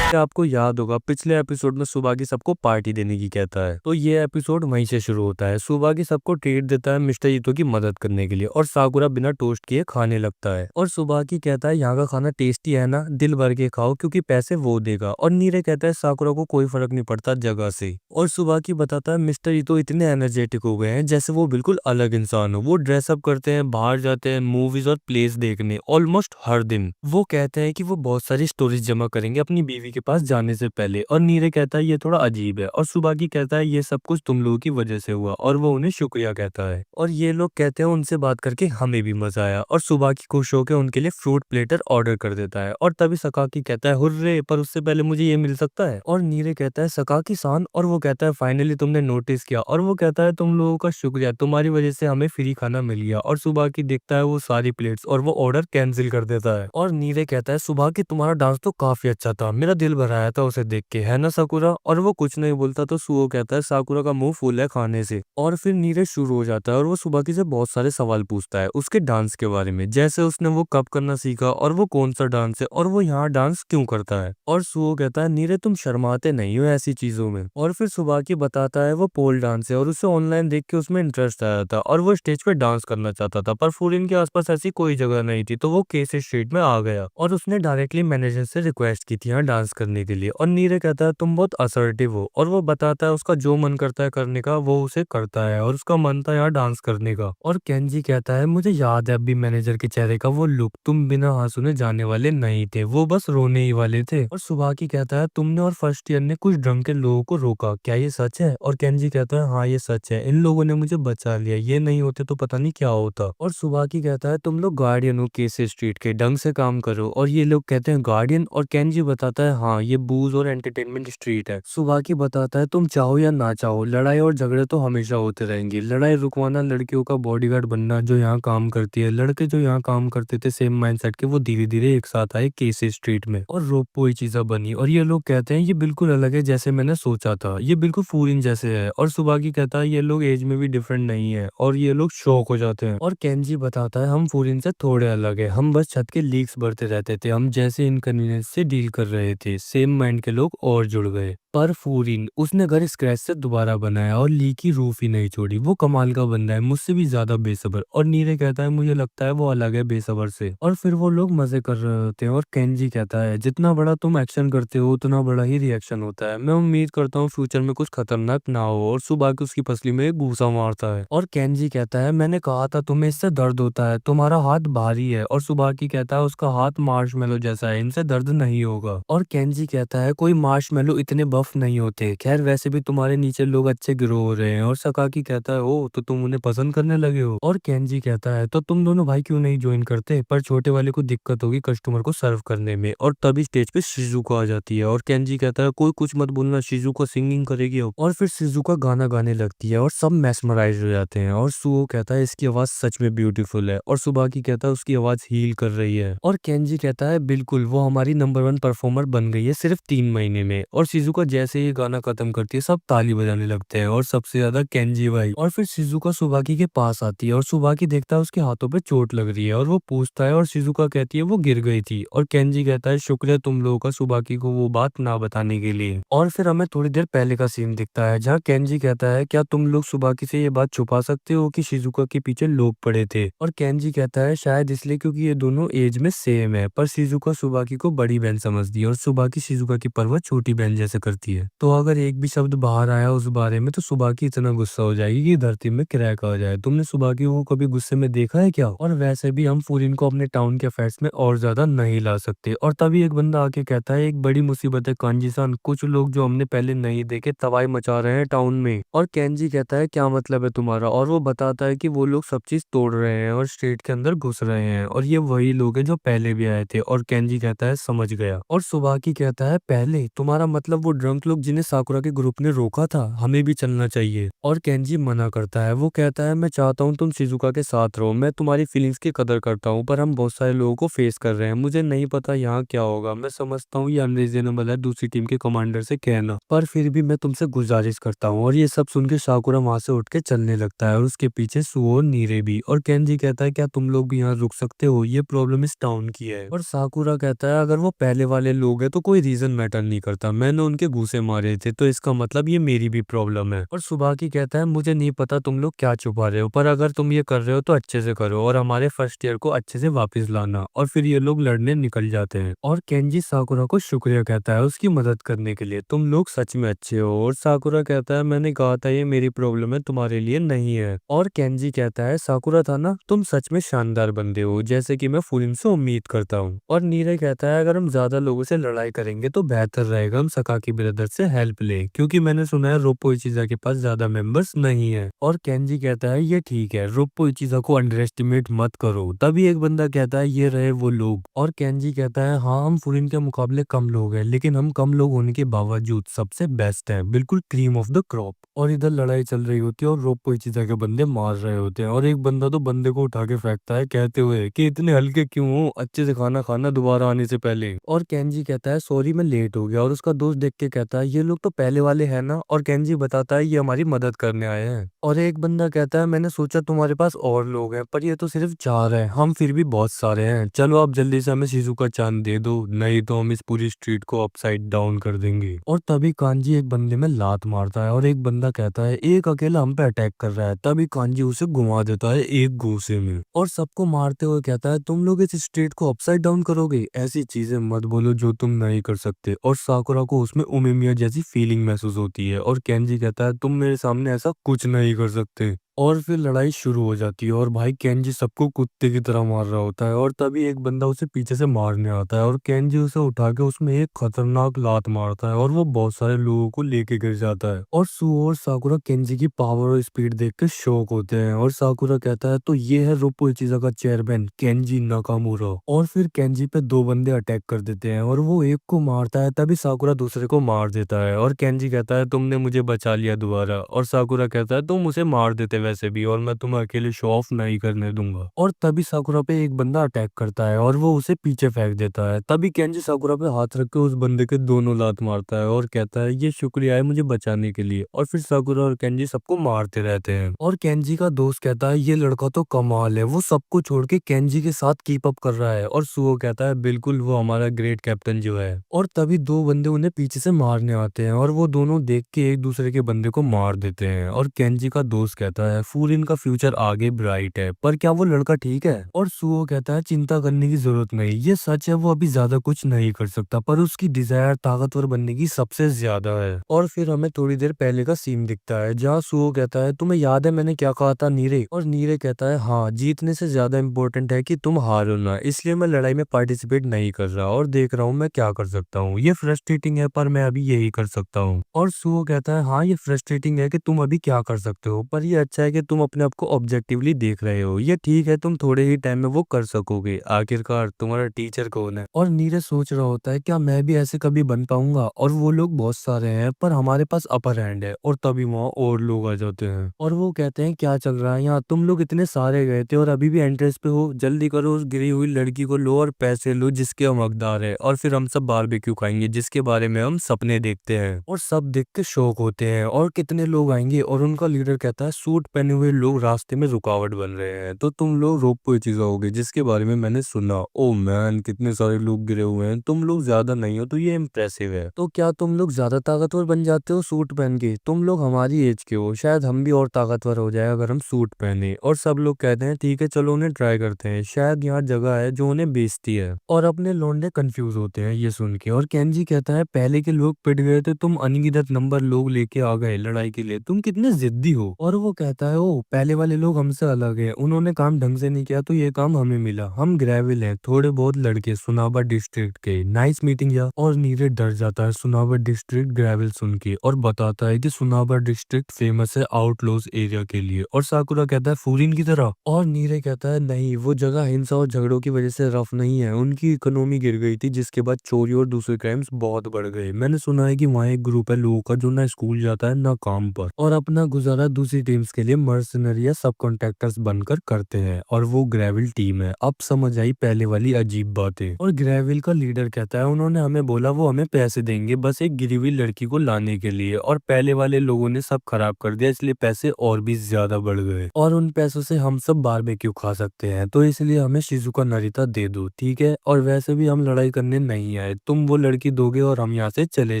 आपको याद होगा पिछले एपिसोड में सुबाकी सबको पार्टी देने की कहता है, तो ये एपिसोड वहीं से शुरू होता है। सुबाकी सबको ट्रीट देता है मिस्टर ईतो की मदद करने के लिए और साकुरा बिना टोस्ट किए खाने लगता है। और सुबाकी कहता है यहाँ का खाना टेस्टी है ना, दिल भर के खाओ क्योंकि पैसे वो देगा। और नीरे कहता है साकुरा को कोई फर्क नहीं पड़ता जगह से। और सुबाकी बताता है मिस्टर ईतो इतने एनर्जेटिक हो गए हैं जैसे वो बिल्कुल अलग इंसान हो। वो ड्रेसअप करते हैं, बाहर जाते हैं मूवीज और प्लेस देखने ऑलमोस्ट हर दिन। वो कहते हैं कि वो बहुत सारी स्टोरीज जमा करेंगे अपनी बीवी के पास जाने से पहले। और नीरे कहता है ये थोड़ा अजीब है। और सुबाकी कहता है ये सब कुछ तुम लोगों की वजह से हुआ। और वो उन्हें शुक्रिया कहता है। और ये लोग कहते हैं उनसे बात करके हमें भी मजा आया। और सुबाकी खुश होकर उनके लिए फ्रूट प्लेटर ऑर्डर कर देता है। और तभी सकाकी कहता है हुर्रे, पर उससे पहले मुझे ये मिल सकता है। और नीरे कहता है सकाकी सान। और वो कहता है फाइनली तुमने नोटिस किया। और वो कहता है तुम लोगों का शुक्रिया, तुम्हारी वजह से हमें फ्री खाना मिल गया। और सुबाकी देखता है वो सारी प्लेट्स और वो ऑर्डर कैंसिल कर देता है। और नीरे कहता है सुबाकी तुम्हारा डांस तो काफी अच्छा था, मेरा दिल भर आया था उसे देख के, है ना साकुरा। और वो कुछ नहीं बोलता तो सुओ कहता है साकुरा का मुंह फूल है खाने से। और फिर नीरज शुरू हो जाता है और वो सुबाकी से बहुत सारे सवाल पूछता है उसके डांस के बारे में, जैसे उसने वो कब करना सीखा और वो कौन सा डांस है और वो यहाँ डांस क्यों करता है। और सुओ कहता है नीरज तुम शर्माते नहीं हो ऐसी चीजों में। और फिर सुबाकी बताता है वो पोल डांस है और उसे ऑनलाइन देख के उसमें इंटरेस्ट आया था और वो स्टेज पे डांस करना चाहता था, पर फूरिन के आसपास ऐसी कोई जगह नहीं थी, तो वो केस स्ट्रीट में आ गया और उसने डायरेक्टली मैनेजर से रिक्वेस्ट की थी यहाँ डांस करने के लिए। और नीरे कहता है तुम बहुत असर्टिव हो। और वो बताता है उसका जो मन करता है करने का वो उसे करता है और उसका मन था यहाँ डांस करने का। और केंजी कहता है मुझे याद है अभी मैनेजर के चेहरे का वो लुक, तुम बिना हाथ सुने जाने वाले नहीं थे, वो बस रोने ही वाले थे। और सुबाकी कहता है तुमने और फर्स्ट ईयर ने कुछ ढंग के लोगों को रोका, क्या ये सच है। और केंजी कहता है हाँ ये सच है, इन लोगों ने मुझे बचा लिया, ये नहीं होते तो पता नहीं क्या होता। और सुबाकी कहता है तुम लोग गार्डियन हो केस स्ट्रीट के, ढंग से काम करो। और ये लोग कहते हैं गार्डियन। और केंजी बताता है हाँ ये बूज और एंटरटेनमेंट स्ट्रीट है। सुबाकी बताता है तुम चाहो या ना चाहो लड़ाई और झगड़े तो हमेशा होते रहेंगे, लड़ाई रुकवाना लड़कियों का बॉडीगार्ड बनना जो यहाँ काम करती है, लड़के जो यहाँ काम करते थे सेम माइंडसेट के वो धीरे धीरे एक साथ आए केस स्ट्रीट में और रोप्पो चीजा बनी। और ये लोग कहते हैं ये बिल्कुल अलग है जैसे मैंने सोचा था, ये बिल्कुल फूरिन जैसे है। और सुबाकी कहता है ये लोग एज में भी डिफरेंट नहीं है और ये लोग शौक हो जाते हैं। और केंजी बताता है हम फूरिन से थोड़े अलग है, हम बस छत के लीक्स भरते रहते थे, हम जैसे इनकन्वीनियंस से डील कर रहे थे, सेम माइंड के लोग और जुड़ गए। पर फूरिन उसने घर स्क्रैच से दोबारा बनाया और ली की रूफ ही नहीं छोड़ी, वो कमाल का बंदा है, मुझसे भी ज्यादा बेसब्र। और नीरे कहता है मुझे लगता है वो अलग है बेसब्र से। और फिर वो लोग मजे कर रहे होते हैं और केंजी कहता है जितना बड़ा तुम एक्शन करते हो उतना बड़ा ही रिएक्शन होता है, मैं उम्मीद करता हूँ फ्यूचर में कुछ खतरनाक ना हो। और सुबह के उसकी पसली में एक घूसा मारता है और केंजी कहता है मैंने कहा था तुम्हें इससे दर्द होता है, तुम्हारा हाथ भारी है। और सुबह की कहता है उसका हाथ मार्शमेलो जैसा है, इनसे दर्द नहीं होगा। और केंजी कहता है कोई मार्शमेलो इतने बफ टफ नहीं होते। खैर वैसे भी तुम्हारे नीचे लोग अच्छे ग्रो हो रहे हैं। और सकाकी कहता है ओ तो तुम उन्हें पसंद करने लगे हो। और केंजी कहता है तो तुम दोनों भाई क्यों नहीं ज्वाइन करते, पर छोटे वाले को दिक्कत होगी कस्टमर को सर्व करने में। और तभी स्टेज पे शिजुका आ जाती है और केंजी कहता है कोई कुछ मत बोलना, शिजुका सिंगिंग करेगी अब। और फिर शिजुका गाना गाने लगती है और सब मेस्मराइज हो जाते हैं। और सुओ कहता है इसकी आवाज सच में ब्यूटीफुल है। और सुबाकी कहता है उसकी आवाज हील कर रही है। और केंजी कहता है बिल्कुल वो हमारी नंबर 1 परफॉर्मर बन गई है सिर्फ 3 महीने में। और शिजुका जैसे ही गाना खत्म करती है सब ताली बजाने लगते हैं और सबसे ज्यादा केंजी भाई। और फिर शिजुका सुबाकी के पास आती है और सुबाकी देखता है उसके हाथों पे चोट लग रही है और वो पूछता है और शिजुका कहती है वो गिर गई थी। और केंजी कहता है शुक्रिया तुम लोगों का सुबाकी को वो बात ना बताने के लिए। और फिर हमें थोड़ी देर पहले का सीन दिखता है जहाँ केंजी कहता है क्या तुम लोग सुबाकी से ये बात छुपा सकते हो कि शिजुका के पीछे लोग पड़े थे। और केंजी कहता है शायद इसलिए क्योंकि ये दोनों एज में सेम है। पर शिजुका सुबाकी को बड़ी बहन समझती है और सुबाकी शिजुका की परवाह छोटी बहन जैसे करती है। तो अगर एक भी शब्द बाहर आया उस बारे में तो सुबाकी इतना गुस्सा हो जाएगी कि धरती में क्रैक आ जाए। तुमने सुबाकी को कभी गुस्से में देखा है क्या? और वैसे भी हम फूरिन को अपने टाउन के अफेयर्स में और ज्यादा नहीं ला सकते। और तभी एक बंदा आके कहता है एक बड़ी मुसीबत है कांजी सान, कुछ लोग जो हमने पहले नहीं देखे तबाही मचा रहे हैं टाउन में। और केंजी कहता है क्या मतलब है तुम्हारा? और वो बताता है कि वो लोग सब चीज तोड़ रहे हैं और स्टेट के अंदर घुस रहे हैं और ये वही लोग हैं जो पहले भी आए थे। और केंजी कहता है समझ गया। और सुबाकी कहता है पहले तुम्हारा मतलब वो ड्रंक लोग जिन्हें साकुरा के ग्रुप ने रोका था, हमें भी चलना चाहिए। और केंजी मना करता है, वो कहता है मैं चाहता हूँ तुम शिजुका के साथ रहो, मैं तुम्हारी फीलिंग्स की कदर करता हूँ पर हम बहुत सारे लोगों को फेस कर रहे हैं, मुझे नहीं पता यहाँ क्या होगा, मैं समझता हूँ ये अनरीजनेबल है दूसरी टीम के कमांडर से कहना, पर फिर भी मैं तुमसे गुजारिश करता हूँ। और ये सब सुन के साकुरा वहां से उठ के चलने लगता है और उसके पीछे सुओ और नीरे भी। और केंजी कहता है क्या तुम लोग भी यहाँ रुक सकते हो, ये प्रॉब्लम इस टाउन की है। और साकुरा कहता है अगर वो पहले वाले लोग हैं तो कोई रीजन मैटर नहीं करता, मैंने उनके घूंसे मारे थे तो इसका मतलब ये मेरी भी प्रॉब्लम है। और सुबाकी कहता है मुझे नहीं पता तुम लोग क्या छुपा रहे हो, पर अगर तुम ये कर रहे हो तो अच्छे से करो और हमारे फर्स्ट ईयर को अच्छे से वापस लाना। और फिर ये लोग लड़ने निकल जाते हैं और केंजी साकुरा को शुक्रिया कहता है उसकी मदद करने के लिए, तुम लोग सच में अच्छे हो। और साकुरा कहता है मैंने कहा था ये मेरी प्रॉब्लम है तुम्हारे लिए नहीं है। और केंजी कहता है साकुरा था ना, तुम सच में शानदार बंदे हो जैसे कि मैं फुलिन से उम्मीद करता हूँ। और नीरे कहता है अगर हम ज्यादा लोगों से लड़ाई करेंगे तो बेहतर रहेगा हम सकाकी ब्रदर से हेल्प ले, क्योंकि मैंने सुना है रोप्पो इचिजा के पास ज्यादा मेंबर्स नहीं है। और केंजी कहता है ये ठीक है, रोप्पो इचिजा को अंडर एस्टिमेट मत करो। तभी एक बंदा कहता है ये रहे वो लोग। और केंजी कहता है हाँ हम फुलिन के मुकाबले कम लोग हैं लेकिन हम कम लोग होने के बावजूद सबसे बेस्ट हैं, बिल्कुल क्रीम ऑफ द क्रॉप। और इधर लड़ाई चल रही होती है और रोप्पो इचिजा के बंदे मार रहे होते हैं और एक बंदा तो बंदे को उठा के फेंकता है कहते हुए कि इतने हल्के क्यों हो, अच्छे से खाना खाना दोबारा आने से पहले। और केंजी कहता है सॉरी मैं लेट हो गया। और उसका दोस्त देख के कहता है ये लोग तो पहले वाले हैं ना। और केंजी बताता है ये हमारी मदद करने आए हैं। और एक बंदा कहता है मैंने सोचा तुम्हारे पास और लोग हैं पर ये तो सिर्फ 4 हैं, हम फिर भी बहुत सारे हैं, चलो आप जल्दी से हमें शिजुका चांद दे दो नहीं तो हम इस पूरी स्ट्रीट को अपसाइड डाउन कर देंगे। और तभी कांजी एक बंदे में लात मारता है और एक बंदा कहता है एक अकेला हम पे अटैक कर रहा है। तभी कांजी उसे घुमा देता है एक घूंसे में और सबको मारते हुए कहता है तुम लोग इस स्ट्रीट को अपसाइड डाउन करोगे, ऐसी चीजें मत बोलो जो तुम नहीं कर सकते। और साकुरा को उसमें उमेमिया जैसी फीलिंग महसूस होती है और केंजी कहता है तुम मेरे सामने ऐसा कुछ नहीं कर सकते। और फिर लड़ाई शुरू हो जाती है और भाई केंजी सबको कुत्ते की तरह मार रहा होता है। और तभी एक बंदा उसे पीछे से मारने आता है और केंजी उसे उठा के उसमें एक खतरनाक लात मारता है और वो बहुत सारे लोगों को लेके गिर जाता है। और सुओ और साकुरा केंजी की पावर और स्पीड देख के शॉक होते हैं और साकुरा कहता है तो ये है रोप्पो इचिजा का चेयरमैन केंजी नाकामुरा। और फिर केंजी पे 2 बंदे अटैक कर देते हैं और वो एक को मारता है तभी साकुरा दूसरे को मार देता है। और केंजी कहता है तुमने मुझे बचा लिया दोबारा। और साकुरा कहता है तुम उसे मार देते वैसे भी और मैं तुम्हें अकेले शो ऑफ नहीं करने दूंगा। और तभी साकुरा पे एक बंदा अटैक करता है और वो उसे पीछे फेंक देता है। तभी केंजी साकुरा पे हाथ रख के उस बंदे के दोनों लात मारता है और कहता है ये शुक्रिया है मुझे बचाने के लिए। और फिर साकुरा और केंजी सबको मारते रहते हैं और केंजी का दोस्त कहता है ये लड़का तो कमाल है, वो सबको छोड़ के केंजी के साथ कीप अप कर रहा है। और सुओ कहता है बिल्कुल वो हमारा ग्रेट कैप्टन जो है। और तभी 2 बंदे उन्हें पीछे से मारने आते हैं और वो दोनों देख के एक दूसरे के बंदे को मार देते हैं। और केंजी का दोस्त कहता है फूरिन का फ्यूचर आगे ब्राइट है, पर क्या वो लड़का ठीक है? और सुओ कहता है चिंता करने की जरूरत नहीं, ये सच है वो अभी ज्यादा कुछ नहीं कर सकता, पर उसकी डिजायर ताकतवर बनने की सबसे ज्यादा है। और फिर हमें थोड़ी देर पहले का सीन दिखता है जहाँ सुओ कहता है तुम्हें याद है मैंने क्या कहा था नीरे? और नीरे कहता है हाँ, जीतने से ज्यादा इम्पोर्टेंट है कि तुम हारो ना, इसलिए मैं लड़ाई में पार्टिसिपेट नहीं कर रहा और देख रहा हूँ मैं क्या कर सकता हूँ। ये फ्रस्ट्रेटिंग है पर मैं अभी यही कर सकता हूँ। और सुओ कहता है हाँ, ये फ्रस्ट्रेटिंग है कि तुम अभी क्या कर सकते हो, पर ये अच्छा है कि तुम अपने आप को ऑब्जेक्टिवली देख रहे हो। ये ठीक है, तुम थोड़े ही टाइम में वो कर सकोगे, आखिरकार तुम्हारा टीचर कौन है? और नीरज सोच रहा होता है क्या मैं भी ऐसे कभी बन पाऊंगा? और वो लोग बहुत सारे हैं पर हमारे पास अपर हैंड है। और तभी वहाँ और लोग आ जाते हैं और वो कहते हैं क्या चल रहा है यहाँ, तुम लोग इतने सारे गए थे और अभी भी एंट्रेंस पे हो, जल्दी करो उस गिरी हुई लड़की को लो और पैसे लो जिसके हम हकदार है, और फिर हम सब बारबेक्यू खाएंगे जिसके बारे में हम सपने देखते हैं। और सब देख के शौक होते हैं और कितने लोग आएंगे, और उनका लीडर कहता है सूट पहने हुए लोग रास्ते में रुकावट बन रहे हैं, तो तुम लोग रोप पे जाओगे जिसके बारे में मैंने सुना। ओ मैन, कितने सारे लोग गिरे हुए हैं, तुम लोग ज्यादा नहीं हो तो ये इम्प्रेसिव है। तो क्या तुम लोग ज्यादा ताकतवर बन जाते हो सूट पहन के? तुम लोग हमारी एज के हो, शायद हम भी और ताकतवर हो जाए अगर हम सूट पहने। और सब लोग कहते हैं ठीक है चलो उन्हें ट्राई करते हैं, शायद यहाँ जगह है जो उन्हें बेचती है। और अपने लौंडे कंफ्यूज होते हैं ये सुन के, और केंजी कहता है पहले के लोग पिट गए थे, तुम अनगिनत नंबर लोग लेके आ गए लड़ाई के लिए, तुम कितने जिद्दी हो। और वो कहता है ओ पहले वाले लोग हमसे अलग है, उन्होंने काम ढंग से नहीं किया तो ये काम हमें मिला, हम ग्रेविल हैं, थोड़े बहुत लड़के सुनाबा डिस्ट्रिक्ट के, नाइस मीटिंग या। और नीरज डर जाता है सुनाबा डिस्ट्रिक्ट ग्रेविल सुन के, और बताता है कि सुनाबा डिस्ट्रिक्ट फेमस है आउटलॉज एरिया के लिए। और साकुरा कहता है फूरिन की तरह। और नीरे कहता है नहीं, वो जगह हिंसा और झगड़ों की वजह से रफ नहीं है, उनकी इकोनॉमी गिर गई थी जिसके बाद चोरी और दूसरे क्राइम्स बहुत बढ़ गए। मैंने सुना है कि वहाँ एक ग्रुप है लोगों का जो ना स्कूल जाता है ना काम पर, और अपना गुजारा दूसरी टीम्स के लिए मर्सनरी या सब कॉन्ट्रैक्टर्स बनकर करते हैं, और वो ग्रेविल टीम है। अब समझ आई पहले वाली अजीब बातें। और ग्रेविल का लीडर कहता है उन्होंने हमें बोला वो हमें पैसे देंगे बस एक गिरी हुई लड़की को लाने के लिए, और पहले वाले लोगों ने सब खराब कर दिया इसलिए पैसे और भी ज्यादा बढ़ गए, और उन पैसों से हम सब बारबेक्यू खा सकते हैं, तो इसलिए हमें शिजुका नारिता दे दो ठीक है। और वैसे भी हम लड़ाई करने नहीं आए, तुम वो लड़की दोगे और हम यहाँ से चले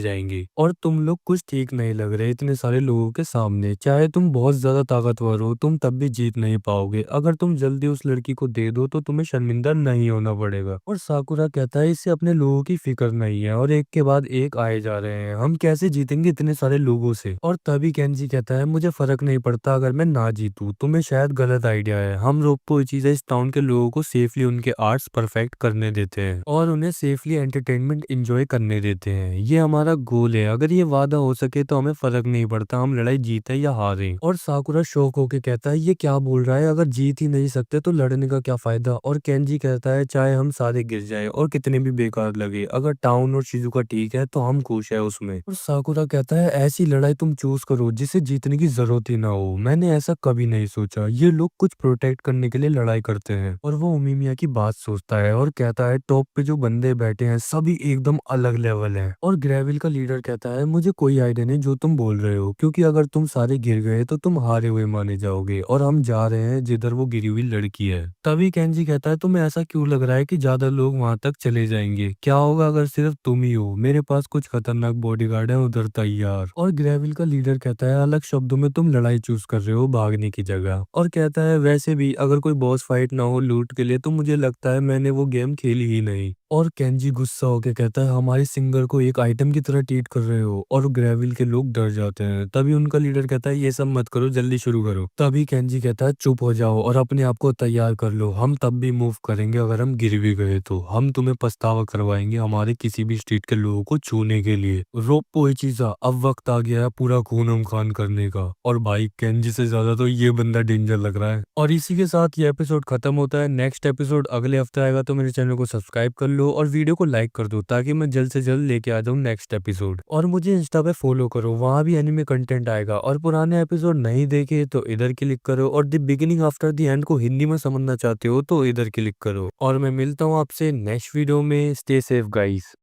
जाएंगे। और तुम लोग कुछ ठीक नहीं लग रहे इतने सारे लोगों के सामने, चाहे तुम बहुत ज्यादा ताकतवर हो तुम तब भी जीत नहीं पाओगे, अगर तुम जल्दी उस लड़की को दे दो तो तुम्हें शर्मिंदा नहीं होना पड़ेगा। और साकुरा कहता है इससे अपने लोगों की फिक्र नहीं है और एक के बाद एक आए जा रहे हैं, हम कैसे जीतेंगे इतने सारे लोगों से। और तभी केंजी कहता है मुझे फर्क नहीं पड़ता अगर मैं ना जीतूं, तुम्हें शायद गलत आइडिया है, हम रोप्पो इचिजा इस टाउन के लोगों को सेफली उनके आर्ट्स परफेक्ट करने देते हैं और उन्हें सेफली एंटरटेनमेंट एंजॉय करने देते हैं, ये हमारा गोल है, अगर ये वादा हो सके तो हमें फर्क नहीं पड़ता हम लड़ाई जीते या हारे। और साकुरा शौक होके कहता है ये क्या बोल रहा है, अगर जीत ही नहीं सकते तो लड़ने का क्या फायदा। और केंजी कहता है चाहे हम सारे गिर जाए और कितने भी बेकार लगे, अगर टाउन और शिजुका ठीक है तो हम खुश है उसमें। और साकुरा कहता है ऐसी लड़ाई तुम चूज करो जिसे जीतने की जरूरत ही ना हो, मैंने ऐसा कभी नहीं सोचा, ये लोग कुछ प्रोटेक्ट करने के लिए लड़ाई करते हैं। और वो उमिमिया की बात सोचता है और कहता है टॉप पे जो बंदे बैठे हैं सभी एकदम अलग लेवल है। और ग्रेविल का लीडर कहता है मुझे कोई आइडिया नहीं जो तुम बोल रहे हो, क्योंकि अगर तुम सारे गिर गए तो तुम हारे हुए माने जाओगे, और हम जा रहे हैं जिधर वो गिरी हुई लड़की है। तभी केंजी कहता है तुम्हें ऐसा क्यों लग रहा है कि ज्यादा लोग वहां तक चले जाएंगे, क्या होगा अगर सिर्फ तुम ही हो, मेरे पास कुछ खतरनाक बॉडीगार्ड है उधर तैयार। और ग्रेविल का लीडर कहता है अलग शब्दों में तुम लड़ाई चूज कर रहे हो भागने की जगह, और कहता है वैसे भी अगर कोई बॉस फाइट ना हो लूट के लिए तो मुझे लगता है मैंने वो गेम खेली ही नहीं। और केंजी गुस्सा होकर कहता है हमारे सिंगर को एक आइटम की तरह ट्रीट कर रहे हो, और ग्रेविल के लोग डर जाते हैं। तभी उनका लीडर कहता है ये सब मत करो जल्दी शुरू करो। तभी केंजी कहता है चुप हो जाओ और अपने आप को तैयार कर लो, हम तब भी मूव करेंगे अगर हम गिर भी गए तो, हम तुम्हें पछतावा करवाएंगे हमारे किसी भी स्ट्रीट के लोगों को छूने के लिए। रोप्पो इचिजा अब वक्त आ गया है पूरा खून खान करने का, और भाई केंजी से ज्यादा तो ये बंदा डेंजर लग रहा है। और इसी के साथ ये एपिसोड खत्म होता है, नेक्स्ट एपिसोड अगले हफ्ते आएगा, तो मेरे चैनल को सब्सक्राइब कर लो और वीडियो को लाइक कर दो ताकि मैं जल्द से जल्द लेके आ जाऊं नेक्स्ट एपिसोड। और मुझे इंस्टा पे फॉलो करो, वहां भी एनिमे कंटेंट आएगा, और पुराने एपिसोड नहीं देखे तो इधर क्लिक करो, और the beginning after the end को हिंदी में समझना चाहते हो तो इधर क्लिक करो। और मैं मिलता हूँ आपसे नेक्स्ट वीडियो में, स्टे सेफ गाइस।